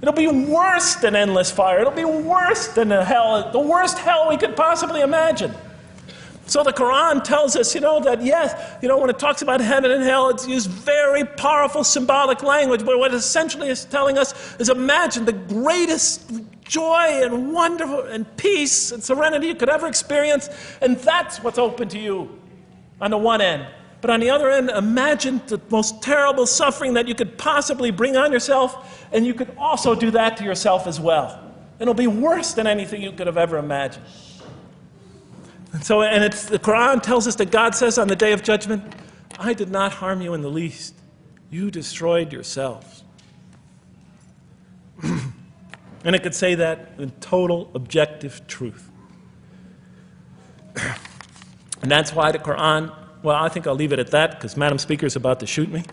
It'll be worse than endless fire. It'll be worse than the worst hell we could possibly imagine. So the Quran tells us, that yes, when it talks about heaven and hell, it's used very powerful symbolic language, but what it essentially is telling us is imagine the greatest joy and wonder and peace and serenity you could ever experience, and that's what's open to you on the one end. But on the other end, imagine the most terrible suffering that you could possibly bring on yourself, and you could also do that to yourself as well. It'll be worse than anything you could have ever imagined. So, and the Quran tells us that God says on the Day of Judgment, I did not harm you in the least. You destroyed yourselves. And it could say that in total objective truth. And that's why the Quran, well, I think I'll leave it at that because Madam Speaker is about to shoot me.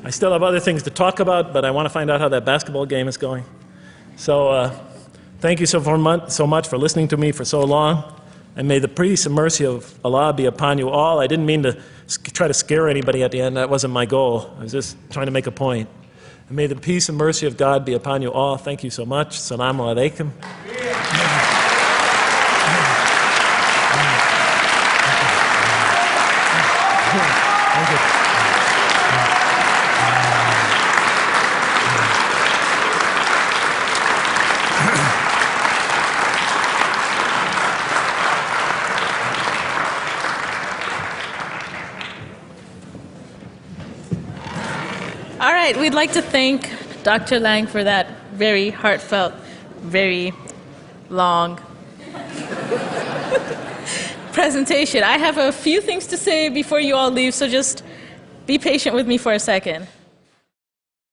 I still have other things to talk about, but I want to find out how that basketball game is going. So thank you so much for listening to me for so long. And may the peace and mercy of Allah be upon you all. I didn't mean to try to scare anybody at the end. That wasn't my goal. I was just trying to make a point. And may the peace and mercy of God be upon you all. Thank you so much. Assalamu alaikum. Thank you. All right, we'd like to thank Dr. Lang for that very heartfelt, very long presentation. I have a few things to say before you all leave, so just be patient with me for a second.